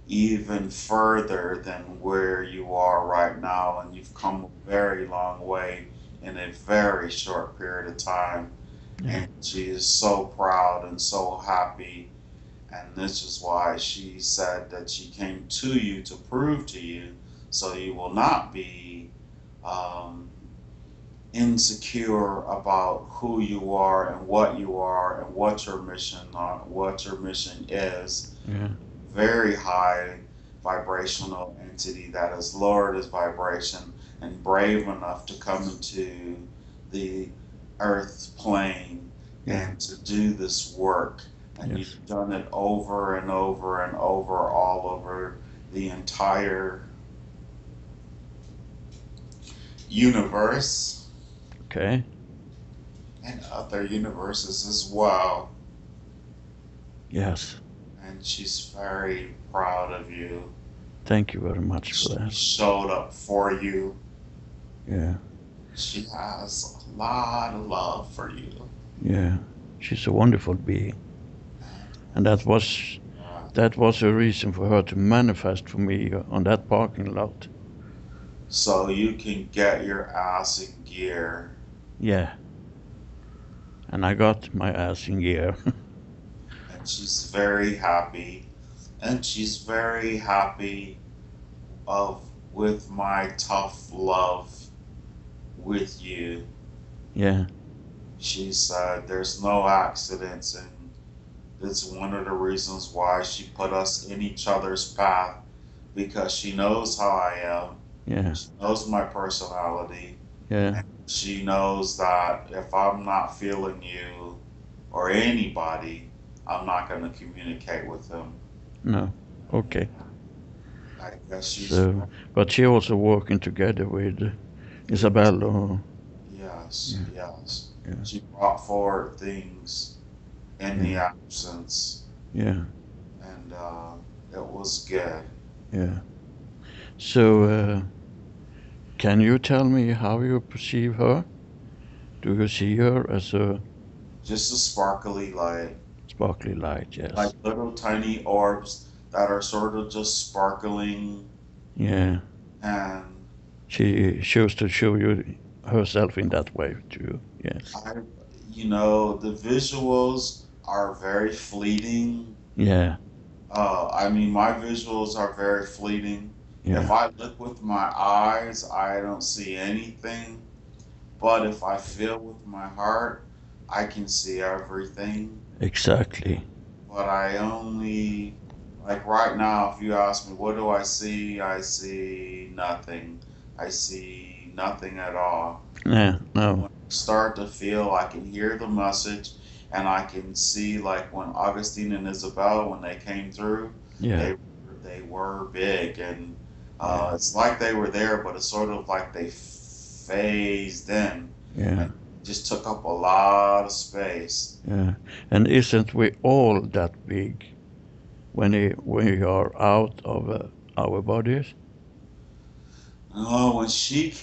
even further than where you are right now. And you've come a very long way in a very short period of time. yeah, And she is so proud and so happy. And this is why she said that she came to you to prove to you, so you will not be um, insecure about who you are and what your mission what your mission is. yeah, Very high vibrational entity that has lowered his vibration and brave enough to come into the earth plane yeah, and to do this work. And yes. you've done it over and over and over, all over the entire universe Okay. and other universes as well. Yes. And she's very proud of you. Thank you very much for She that. showed up for you. Yeah, She has a lot of love for you. yeah. She's a wonderful being, And and that was a reason for her to manifest for me on that parking lot. so you can get your ass in gear. Yeah, and I got my ass in gear. And she's very happy. And she's very happy of with my tough love with you. Yeah, She said there's no accidents, and it's one of the reasons why she put us in each other's path, because she knows how I am. yeah, She knows my personality. yeah. And she knows that if I'm not feeling you or anybody, I'm not going to communicate with them. No, okay. I guess she's, So, but she also working together with Isabella. yes, Yeah, yes. yeah, She brought forward things in the yeah, absence, yeah, and it was good. yeah. So, can you tell me how you perceive her? Do you see her as a Just a sparkly light, sparkly light? like Yes. little tiny orbs that are sort of just sparkling. Yeah. And She chose to show you herself in that way too. Yes. I, the visuals are very fleeting. Yeah. I mean, my visuals are very fleeting. If Yeah. I look with my eyes, I don't see anything. But if I feel with my heart, I can see everything. Exactly. But I only, like right now, if you ask me, what do I see nothing. I see nothing at all. Yeah. No. When I start to feel, I can hear the message, and I can see, like when Augustine and Isabel, when they came through, Yeah. they they were big. And Yeah, It's like they were there, but it's sort of like they phased in yeah, and just took up a lot of space. yeah. And isn't we all that big we are out of our bodies? Oh,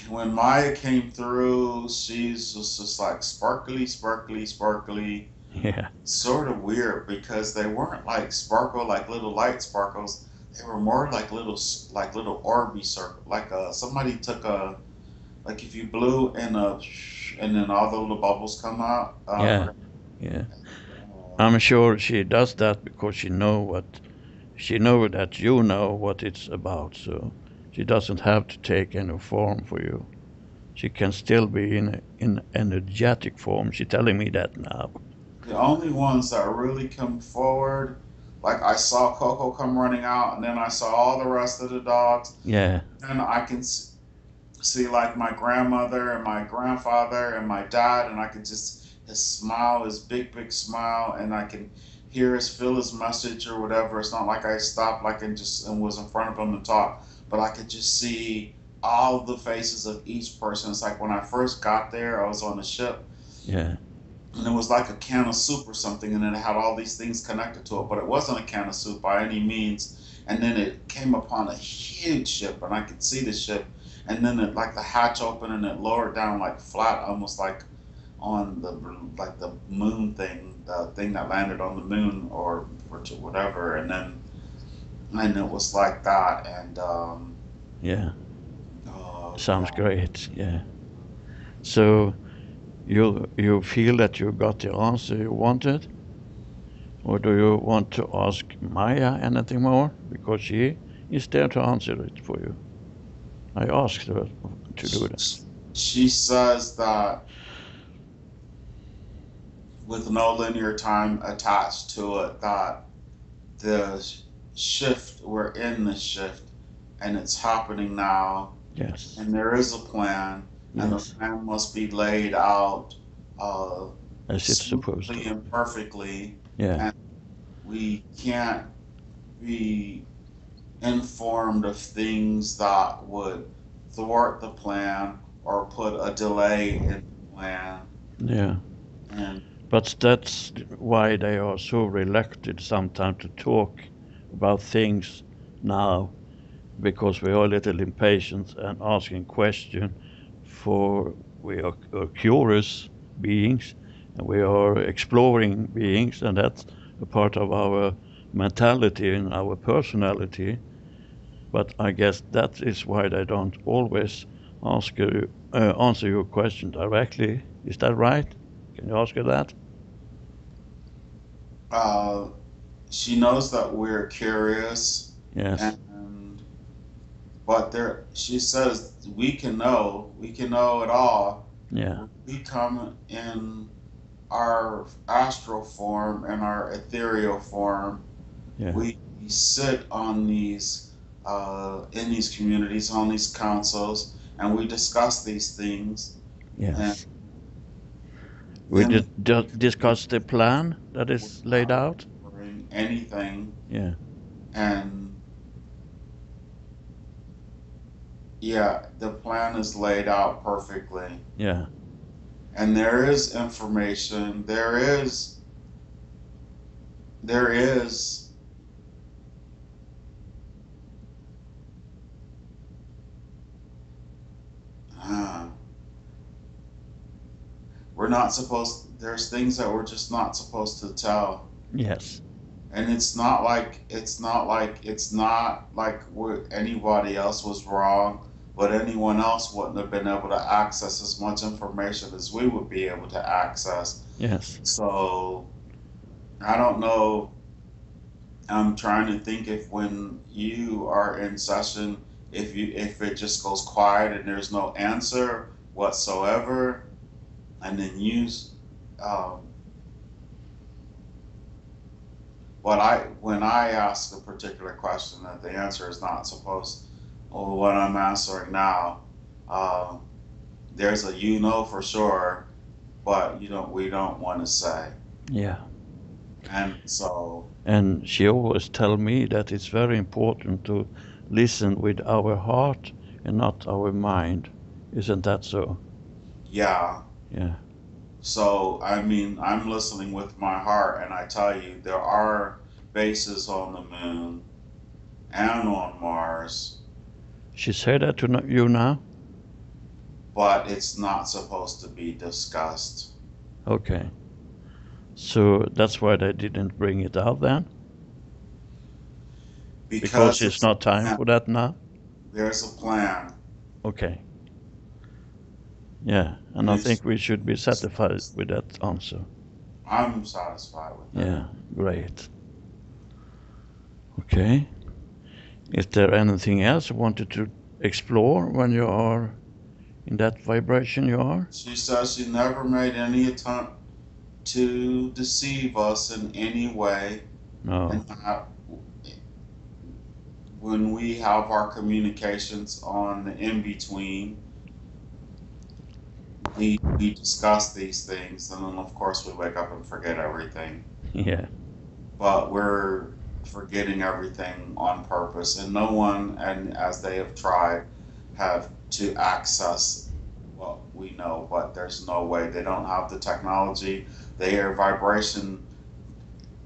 when Maya came through, she's just like sparkly, sparkly, sparkly, Yeah, sort of weird because they weren't like sparkle like little light sparkles. They were more like little orby circle. Like somebody took a like if you blew in a and then all the little bubbles come out. I yeah, forgot. yeah. Uh, I'm sure she does that because she know that you know what it's about. So she doesn't have to take any form for you. She can still be in energetic form. She's telling me that now. the only ones that really come forward, like I saw Coco come running out, and then I saw all the rest of the dogs, Yeah, and I can see like my grandmother and my grandfather and my dad, and I could just his smile, his big big smile, and I can feel his message or whatever. It's not like I stopped like and was in front of him and talked, but I could just see all the faces of each person. It's like when I first got there, I was on the ship, yeah, and it was like a can of soup or something, and then it had all these things connected to it, but it wasn't a can of soup by any means. And then it came upon a huge ship, and I could see the ship, and then it like the hatch opened and it lowered down like flat, almost like on the like the moon thing, the thing that landed on the moon or whatever, and it was like that, and yeah. oh Sounds god. great. Yeah. So you feel that you got the answer you wanted, or do you want to ask Maya anything more because she is there to answer it for you? I asked her to do that. She says that with no linear time attached to it, that the shift, we're in the shift, and it's happening now, Yes, and there is a plan, and the yes, plan must be laid out uh, as it's supposed smoothly to. and perfectly, Yeah, and we can't be informed of things that would thwart the plan or put a delay in the plan. yeah. And But that's why they are so reluctant sometimes to talk about things now because we are a little impatient and asking questions for are curious beings and we are exploring beings and that's a part of our mentality and our personality. But I guess that is why they don't always answer your question directly. Is that right? Can you ask her that? uh, she knows that we're curious, Yes. and but there, she says we can know it all. Yeah. When we come in our astral form and our ethereal form, Yeah. we sit on these in these communities, on these councils, and we discuss these things, and Yes. We then did discuss the plan that is laid without out. remembering anything, Yeah. and yeah, the plan is laid out perfectly. Yeah. And there is information. There is uh, we're not supposed. There's things that we're just not supposed to tell, Yes. and it's not like anybody else was wrong, but anyone else wouldn't have been able to access as much information as we would be able to access. Yes. So I don't know. I'm trying to think if when you are in session, if it just goes quiet and there's no answer whatsoever, and then um, what I when I ask a particular question that the answer is not supposed, or what I'm answering now, um, there's a for sure, but we don't want to say, Yeah. and so And she always tell me that it's very important to listen with our heart and not our mind. Isn't that so? Yeah. Yeah. So, I mean, I'm listening with my heart, and I tell you, there are bases on the moon and on Mars, She said that to you now? but it's not supposed to be discussed Okay. So that's why they didn't bring it out then? Because because it's it's a not time plan. for that now? There's a plan, Okay. Yeah. And and I it's. think we should be satisfied with that answer. I'm satisfied with that. Yeah. Great. Okay. Is there anything else you wanted to explore when you are in that vibration you are? She says she never made any attempt to deceive us in any way, No. and that when we have our communications on the in between, we discuss these things, and then of course we wake up and forget everything. Yeah. But we're forgetting everything on purpose, and no one, and as they have tried, have to access what we know. But there's no way, they don't have the technology. Their vibration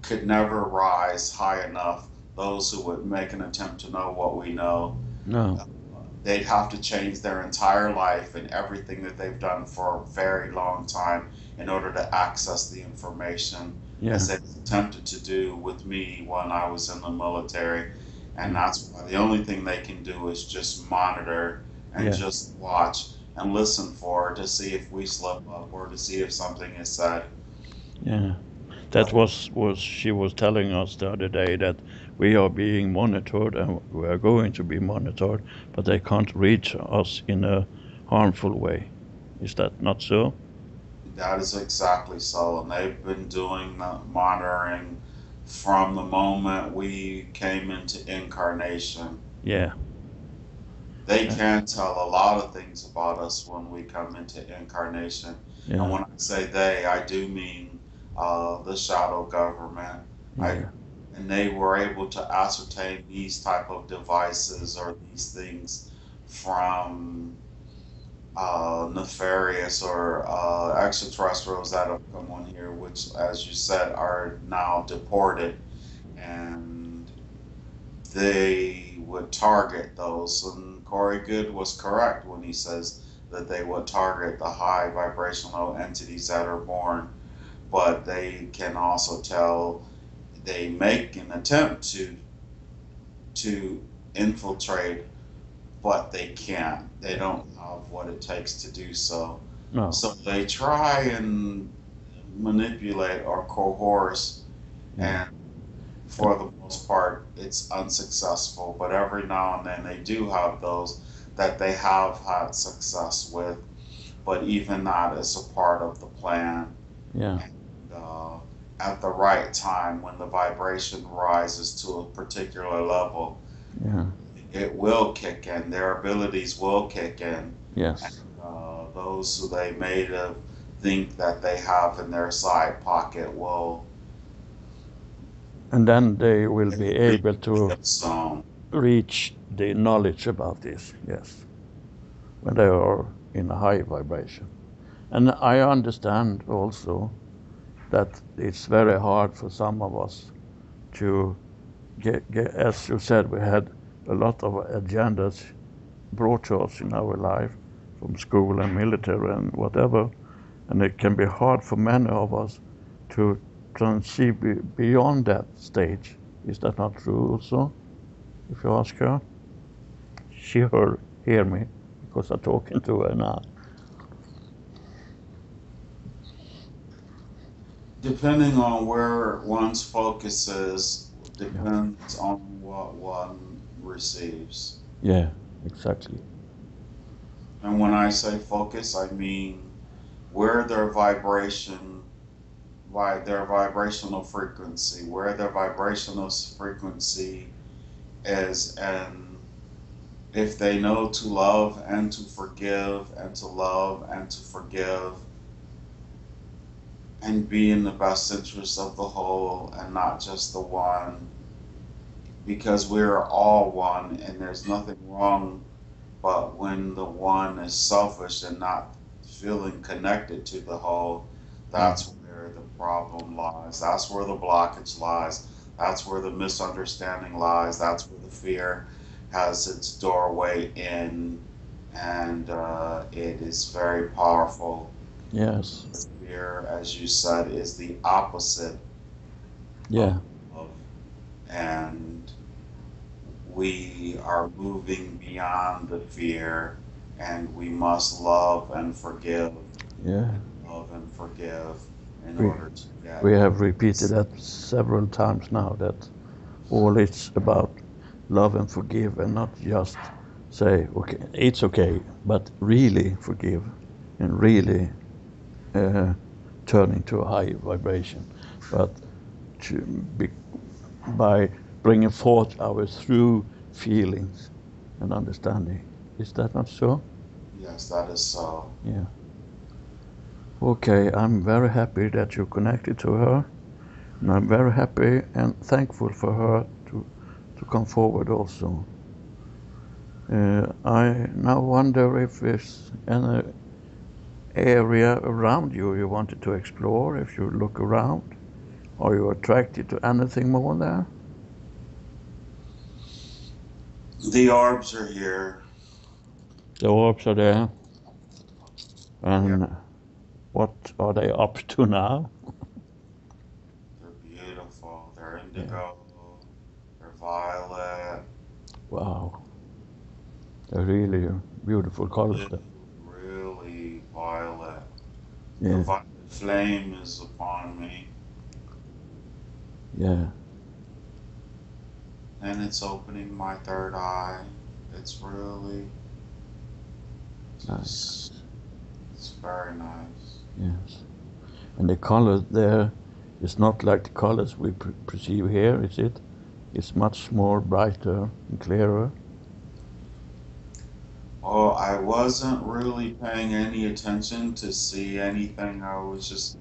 could never rise high enough. Those who would make an attempt to know what we know, No. they'd have to change their entire life and everything that they've done for a very long time in order to access the information, Yeah. as they attempted to do with me when I was in the military. And Yeah. that's why the only thing they can do is just monitor and Yeah. just watch and listen for to see if we slip up or to see if something is said. Yeah. That was she was telling us the other day that we are being monitored and we are going to be monitored, but they can't reach us in a harmful way. Is that not so? That is exactly so. And they've been doing the monitoring from the moment we came into incarnation. Yeah. They Yeah. can tell a lot of things about us when we come into incarnation. And Yeah. when I say they, I do mean the shadow government. I Yeah. and they were able to ascertain these type of devices or these things from nefarious or extraterrestrials that have come on here, which, as you said, are now deported, and they would target those. And Corey Good was correct when he says that they would target the high vibrational entities that are born, but they can also tell, they make an attempt to infiltrate, but they can't. They don't have what it takes to do so. No. So they try and manipulate or coerce, Yeah. and for the most part, it's unsuccessful. But every now and then, they do have those that they have had success with. But even that is a part of the plan. Yeah. And at the right time, when the vibration rises to a particular level, Yeah. it will kick in. Their abilities will kick in. And Yes. those who they made to think that they have in their side pocket will And then they will be really able to get zone. reach the knowledge about this. Yes. When they are in a high vibration. And I understand also that it's very hard for some of us to get, as you said, we had a lot of agendas brought to us in our life from school and military and whatever, and it can be hard for many of us to conceive beyond that stage. Is that not true also? If you ask her, she hear me because I'm talking to her now. Depending on where one's focus is, Yeah, depends on what one receives. yeah, exactly. And when I say focus, I mean where their vibration, why their vibrational frequency, where their vibrational frequency is, and if they know to love and to forgive and to love and to forgive and be in the best interest of the whole and not just the one, because we're all one and there's nothing wrong, but when the one is selfish and not feeling connected to the whole, Yeah. that's where the problem lies. That's where the blockage lies. That's where the misunderstanding lies. That's where the fear has its doorway in, and it is very powerful. Yes. Fear, as you said, is the opposite of Yeah. love, and we are moving beyond the fear, and we must Yeah. love and forgive in We order to we get. have repeated that several times now, that all it's about love and forgive, and not just say okay, it's okay, but really forgive and really uh, turn into a high vibration. But to be, by bringing forth our true feelings and understanding. Is that not so? Yes, that is so. Yeah. Okay, I'm very happy that you connected to her, and I'm very happy and thankful for her to come forward also. I now wonder if there's any area around you you wanted to explore. If you look around, are you attracted to anything more there? The orbs are here. The orbs are there, Yeah, and what are they up to now? they're beautiful. They're Yeah. indigo. They're violet. Wow, they're really beautiful colors Really, there. really violet. The Yeah, violet flame is upon me, yeah, and it's opening my third eye. It's really nice. just, it's very nice. Yes. And the color there is not like the colors we perceive here, is it? It's much more brighter and clearer. Well, I wasn't really paying any attention to see anything. I was just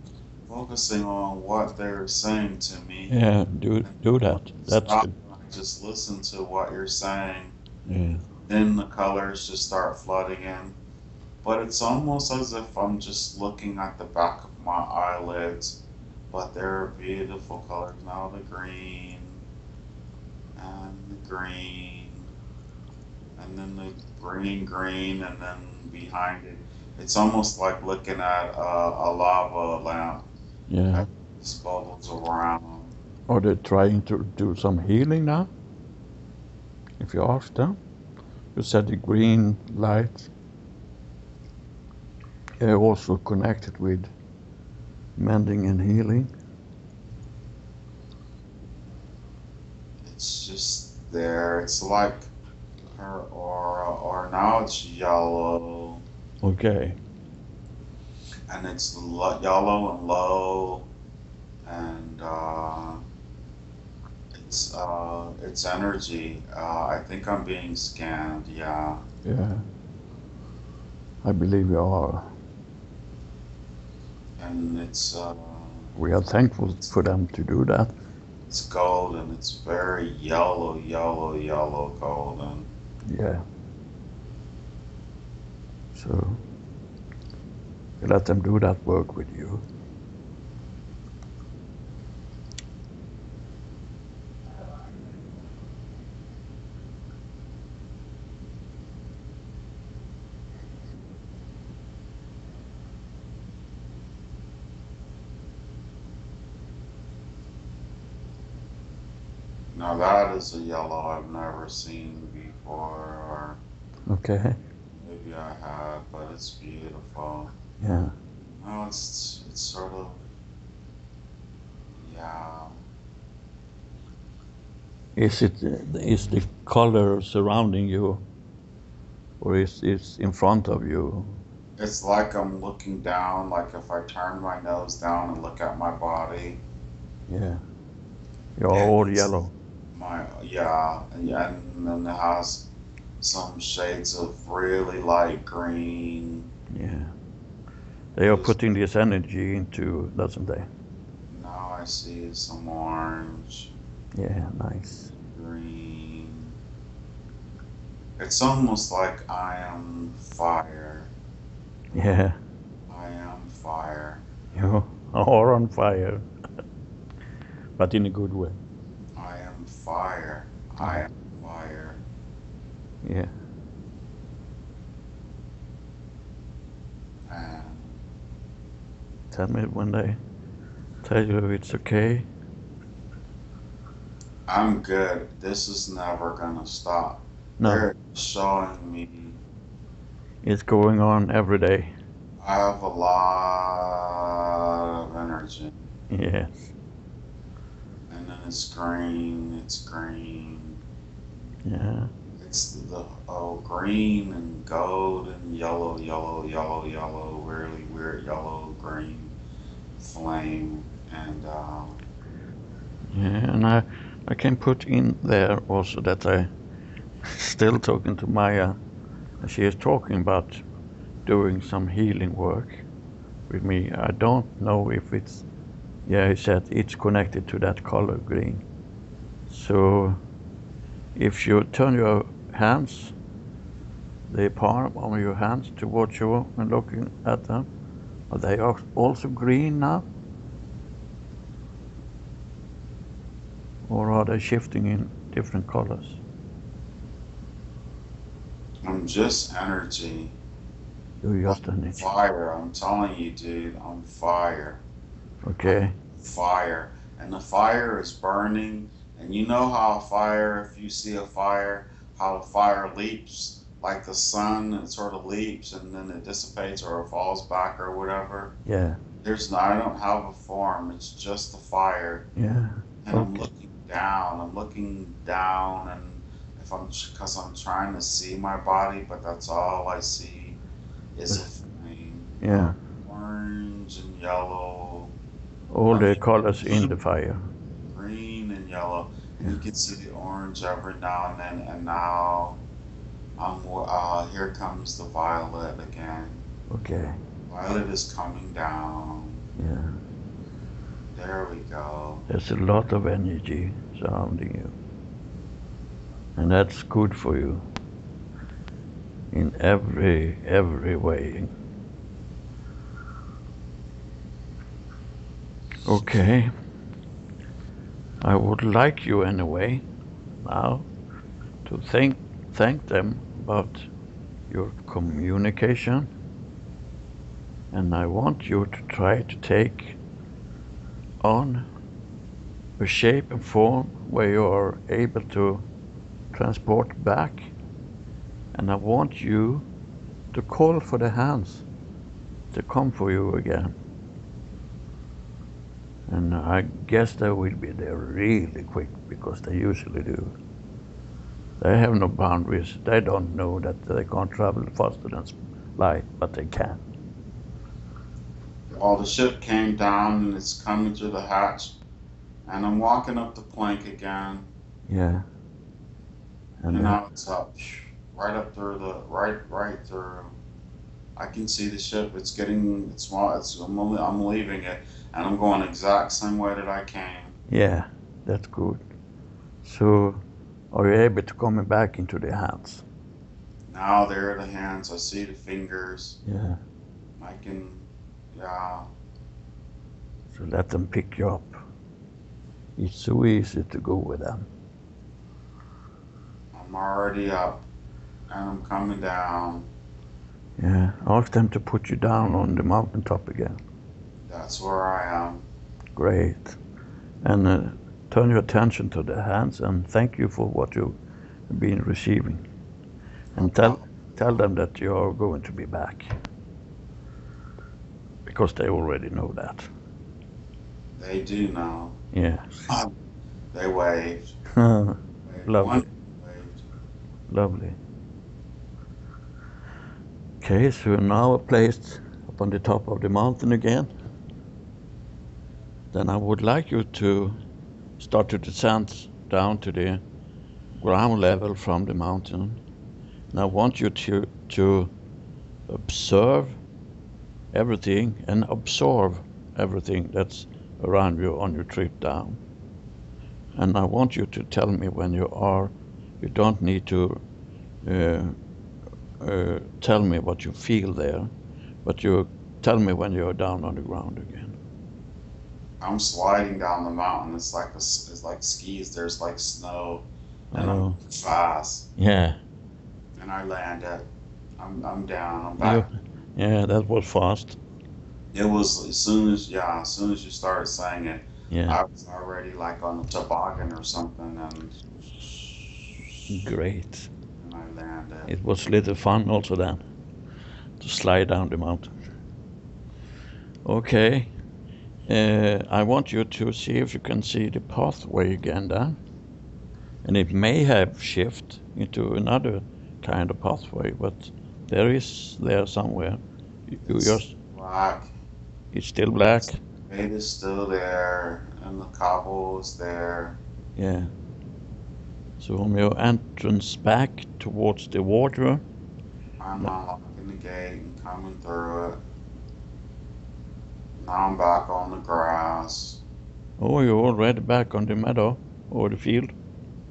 focusing on what they were saying to me. Yeah, And do when that. you That's stop the and I just listen to what you're saying, yeah, then the colors just start flooding in. But it's almost as if I'm just looking at the back of my eyelids. But they're beautiful colors now, the green and the green and then the green, and then behind it, it's almost like looking at a lava lamp yeah. as this bubbles around. Are they trying to do some healing now? If you ask them, you said the green light also connected with mending and healing. It's just there. It's like her aura, or now it's yellow, Okay. and it's yellow and low, and it's energy. I think I'm being scanned. Yeah, Yeah, I believe you are. and We are thankful for them to do that. it's golden. It's very yellow, yellow, yellow golden. Yeah. So you let them do that work with you. Now that is a yellow I've never seen before, or Okay. maybe I have, but it's beautiful. Yeah. No, it's sort of, yeah. Is the color surrounding you, or is it in front of you? It's like I'm looking down, like if I turn my nose down and look at my body, Yeah. You're and all it's yellow. my, yeah, and then it has some shades of really light green. Yeah. They are Just putting this energy into, doesn't they? now I see some orange, Yeah. Nice. green. It's almost like I am fire. Yeah, I am fire. you are on fire, but in a good way. I am fire. I Yeah. am fire. Yeah. And Tell me when they tell you it's okay. I'm good. This is never gonna stop. No, They're showing me it's going on every day. I have a lot of energy. Yes. And then it's green, it's green. Yeah. It's the green and gold and yellow, really weird yellow, green flame. And Yeah, and I can put in there also that I still talking to Maya. She is talking about doing some healing work with me. I don't know if it's, yeah, he said it's connected to that color green. So if you turn your hands, the palm of your hands towards you and looking at them, are they also green now? Or are they shifting in different colors? I'm just energy. You're I'm just energy. fire. I'm telling you, dude, I'm fire. I'm Okay. fire. And the fire is burning. And you know how a fire, if you see a fire, how the fire leaps like the sun, it sort of leaps and then it dissipates or it falls back or whatever. Yeah. I don't have a form. It's just the fire. Yeah. And I'm Okay. looking down. I'm looking down, and if I'm because I'm trying to see my body, but that's all I see is a flame of Yeah. orange and yellow. All I the mean, colors in the fire. green and yellow, and Yeah. you can see the orange every now and then. And now here comes the violet again. Okay. Violet is coming down. Yeah. There we go. There's a lot of energy surrounding you. And that's good for you in every way. Okay. I would like you anyway now to thank them about your communication, and I want you to try to take on a shape and form where you are able to transport back, and I want you to call for the hands to come for you again. And I guess they will be there really quick because they usually do. They have no boundaries. They don't know that they can't travel faster than light, but they can. Well, the ship came down and it's coming through the hatch, and I'm walking up the plank again, Yeah. and And now it's up, right up through right through. I can see the ship. It's small. I'm leaving it, and I'm going the exact same way that I came. yeah, that's good. So are you able to come back into the hands? Now there are the hands. I see the fingers. Yeah. I can, yeah. So let them pick you up. It's so easy to go with them. I'm already up, and I'm coming down. Yeah. Ask them to put you down on the mountaintop again. That's where I am. Great. And turn your attention to the hands and thank you for what you've been receiving. And tell them that you are going to be back. Because they already know that. They do know. Yeah. They waved. Waved. One Lovely. waved. Lovely. Okay, so now placed up on the top of the mountain again. Then I would like you to start to descend down to the ground level from the mountain. And I want you to observe everything and absorb everything that's around you on your trip down. And I want you to tell me when you are. You don't need to tell me what you feel there, but you tell me when you're down on the ground again. I'm sliding down the mountain. It's like skis. There's like snow, and I'm Oh, fast, yeah. and I land it. I'm down. I'm You, back. yeah, that was fast. It was as soon as you started saying it, Yeah, I was already like on a toboggan or something, great. and I landed. It was little fun also then to slide down the mountain. Okay, I want you to see if you can see the pathway again then. And it may have shifted into another kind of pathway, but there is there somewhere. You It's just, black. it's still black. Gate is still there, and the cobble is there. Yeah. So from your entrance back towards the water. I'm unlocking the gate and coming through it. Now I'm back on the grass. Oh, you're already back on the meadow or the field.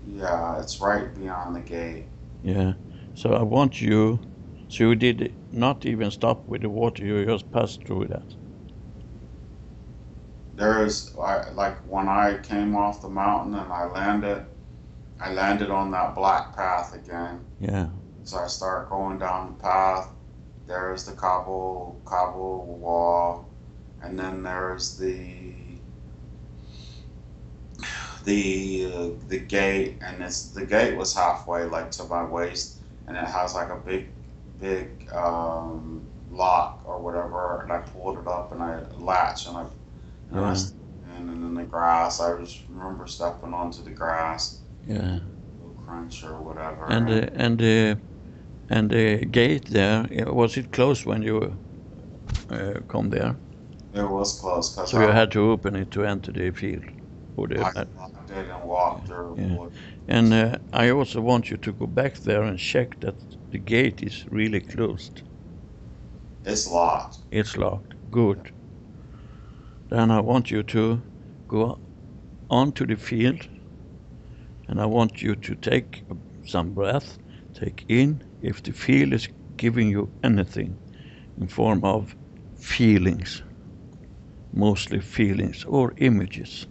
Yeah, it's right beyond the gate. Yeah. So I want you. So you did not even stop with the water. You just passed through that. Like when I came off the mountain and I landed on that black path again. Yeah. So I start going down the path. There's the cobble wall, and then there's the gate, and the gate was halfway like to my waist, and it has like a big lock or whatever, and I pulled it up and I latch and I Yeah. stepped in, and in the grass I just remember stepping onto the grass, Yeah. little crunch or whatever, And and the gate there, was it closed when you come there? it was close because So you had to open it to enter the field. Or the, I locked it and walked through. yeah. And I also want you to go back there and check that the gate is really closed. It's locked. It's locked. Good. Then I want you to go onto the field, and I want you to take some breath. Take in if the field is giving you anything in form of feelings, mostly feelings or images.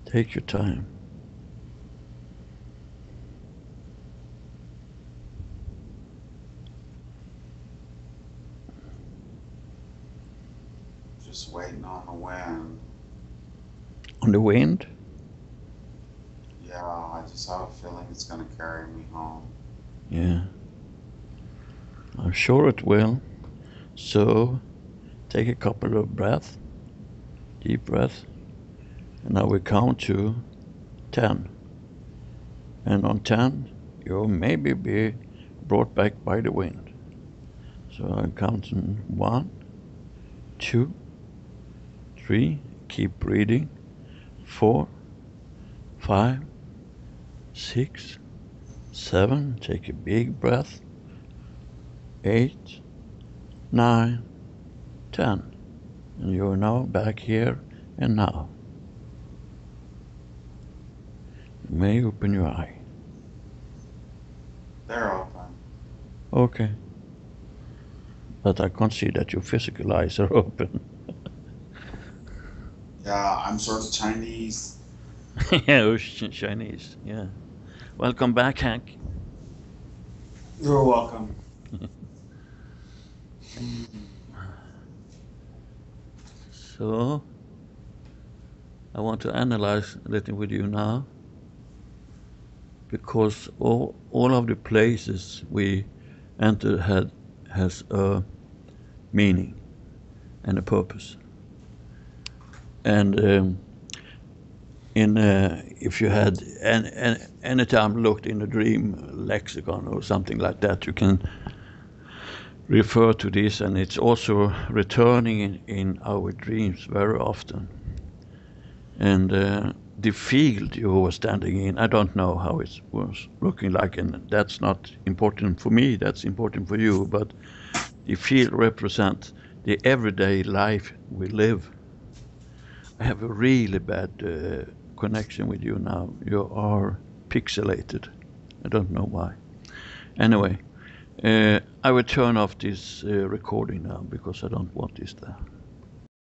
Take your time. Just waiting on the wind. On the wind? Yeah, I just have a feeling it's gonna carry me home. Yeah. I'm sure it will. So take a couple of breaths, deep breaths, and I will count to 10. And on 10, you'll maybe be brought back by the wind. So I'm counting 1, 2, 3, keep breathing, 4, 5, 6, 7, take a big breath, 8, 9, 10. And you're now back here and now. You may open your eye. They're open. Okay. But I can't see that your physical eyes are open. Yeah, I'm sort of Chinese. Yeah, Chinese, yeah. Welcome back, Hank. You're welcome. So, I want to analyze a little with you now, because all of the places we entered has a meaning and a purpose. And if you had any time looked in a dream lexicon or something like that, you can refer to this, and it's also returning in our dreams very often. And the field you were standing in, I don't know how it was looking like, and that's not important for me, that's important for you, but the field represents the everyday life we live. I have a really bad connection with you now. You are pixelated. I don't know why. Anyway, I will turn off this recording now because I don't want this there.